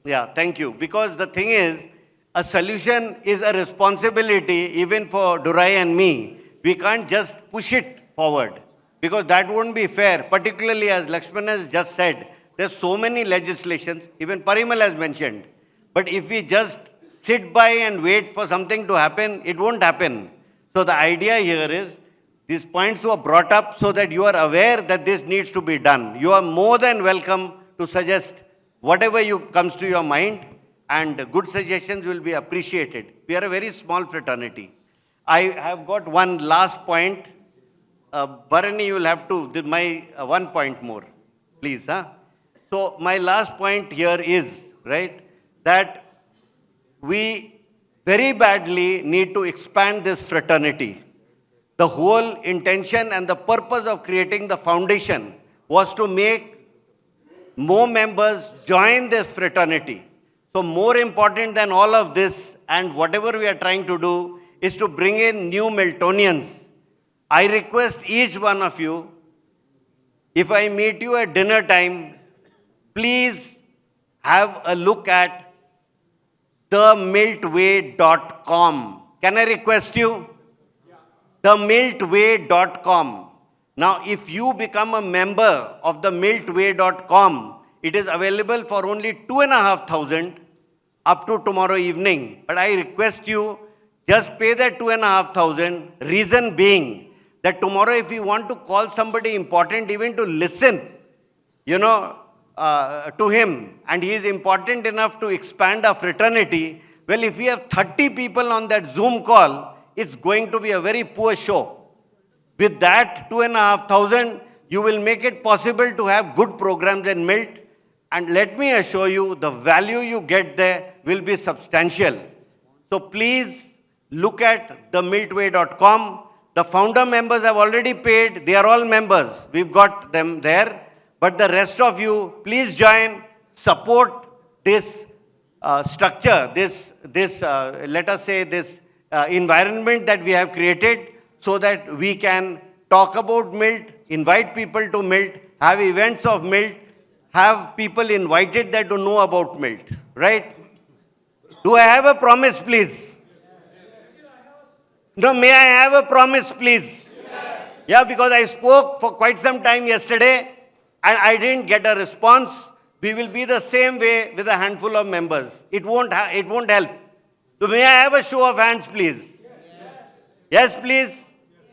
Yeah, thank you. Because the thing is, a solution is a responsibility even for Durai and me. We can't just push it forward because that won't be fair. Particularly as Lakshman has just said, there's so many legislations, even Parimal has mentioned. But if we just sit by and wait for something to happen, it won't happen. So the idea here is these points were brought up so that you are aware that this needs to be done. You are more than welcome to suggest whatever comes to your mind, and good suggestions will be appreciated. We are a very small fraternity. I have got one last point. Bharani, you will have to, my 1 point more, please. Huh? So my last point here is, right, that we very badly need to expand this fraternity. The whole intention and the purpose of creating the foundation was to make more members join this fraternity. So more important than all of this and whatever we are trying to do is to bring in new Miltonians. I request each one of you, if I meet you at dinner time, please have a look at themiltway.com. Can I request you? Themiltway.com. Now, if you become a member of the miltway.com, it is available for only 2,500 up to tomorrow evening. But I request you, just pay that 2,500. Reason being that tomorrow if you want to call somebody important, even to listen, to him, and he is important enough to expand our fraternity, well, if we have 30 people on that Zoom call, it's going to be a very poor show. With that 2,500, you will make it possible to have good programs in Milt. And let me assure you, the value you get there will be substantial. So please look at themiltway.com. The founder members have already paid. They are all members. We've got them there. But the rest of you, please join, support this structure, this let us say, this environment that we have created, so that we can talk about Milt, invite people to Milt, have events of Milt, have people invited that to know about Milt, right? Do I have a promise, please? No, may I have a promise, please? Yeah, because I spoke for quite some time yesterday and I didn't get a response. We will be the same way with a handful of members. It won't help. So may I have a show of hands, please? Yes, please.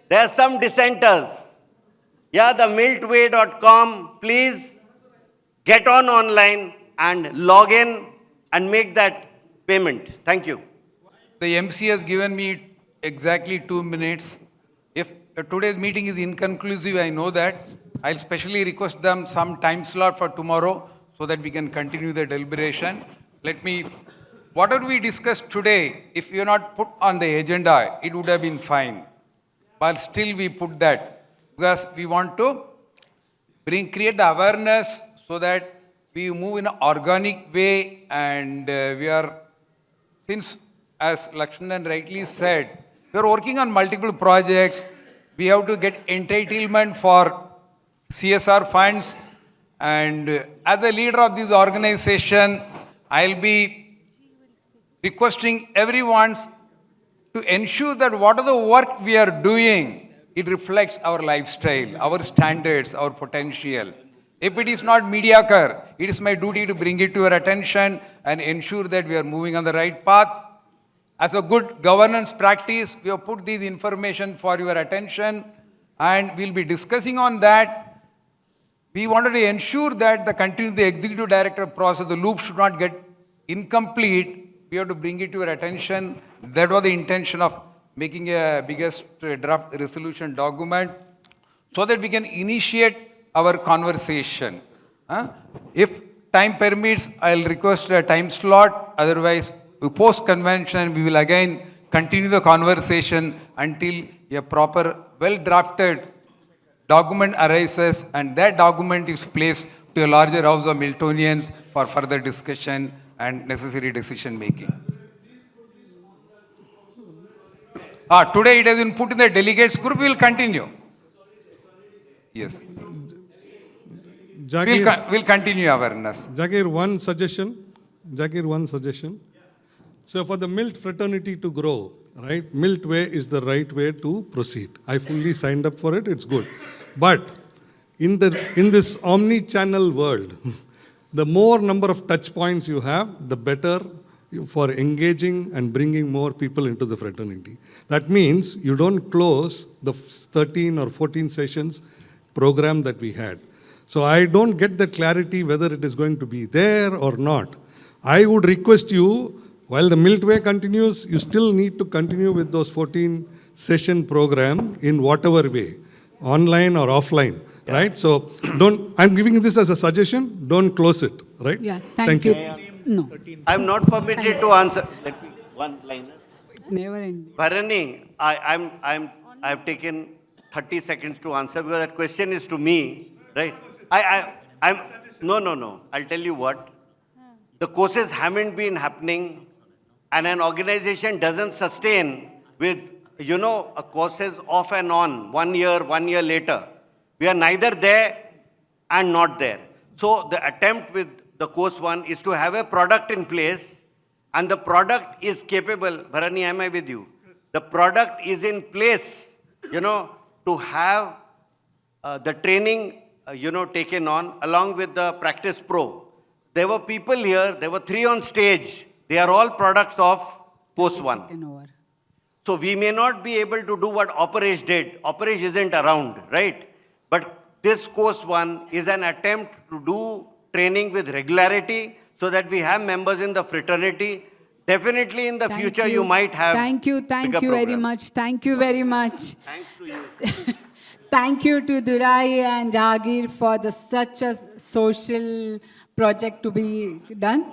There are some dissenters. Yeah, the miltway.com, please get online and log in and make that payment. Thank you. The MC has given me exactly 2 minutes. If today's meeting is inconclusive, I know that. I'll specially request them some time slot for tomorrow so that we can continue the deliberation. Whatever we discussed today, if you're not put on the agenda, it would have been fine. But still we put that because we want to create the awareness so that we move in an organic way, and since as Lakshman rightly said, we are working on multiple projects. We have to get entitlement for CSR funds, and as a leader of this organization, I'll be requesting everyone to ensure that whatever work we are doing, it reflects our lifestyle, our standards, our potential. If it is not mediocre, it is my duty to bring it to your attention and ensure that we are moving on the right path. As a good governance practice, we have put this information for your attention and we'll be discussing on that. We wanted to ensure that the executive director process, the loop should not get incomplete. We have to bring it to your attention. That was the intention of making a biggest draft resolution document so that we can initiate our conversation. If time permits, I'll request a time slot. Otherwise, post-convention, we will again continue the conversation until a proper, well-drafted document arises, and that document is placed to a larger house of Miltonians for further discussion and necessary decision making. Today it has been put in the delegates group. We will continue. Yes. Jagir, We'll continue awareness. Jagir, one suggestion. Jagir, one suggestion. So for the Milt fraternity to grow, right, Milt way is the right way to proceed. I fully signed up for it, it's good. But in this omni-channel world, the more number of touch points you have, the better for engaging and bringing more people into the fraternity. That means you don't close the 13 or 14 sessions program that we had. So I don't get the clarity whether it is going to be there or not. I would request you, while the Milt Way continues, you still need to continue with those 14 session program in whatever way, online or offline, right? So I'm giving you this as a suggestion, don't close it, right? Yeah, thank you. No, I'm not permitted to answer. Let me, one liner. never ending. Bharani, I've taken 30 seconds to answer because that question is to me, right? No. I'll tell you what. The courses haven't been happening and an organization doesn't sustain with, a courses off and on, 1 year later. We are neither there and not there. So the attempt with the course one is to have a product in place and the product is capable. Bharani, am I with you? The product is in place, to have the training, taken on along with the Practice Pro. There were people here, there were 3 on stage. They are all products of course one. Over. So we may not be able to do what Operation did. Operation isn't around, right? But this course one is an attempt to do training with regularity so that we have members in the fraternity. Definitely in the future you might have. Thank you very program. much. Thank you very much. Thanks to you. Thank you to Durai and Jagir for such a social project to be done.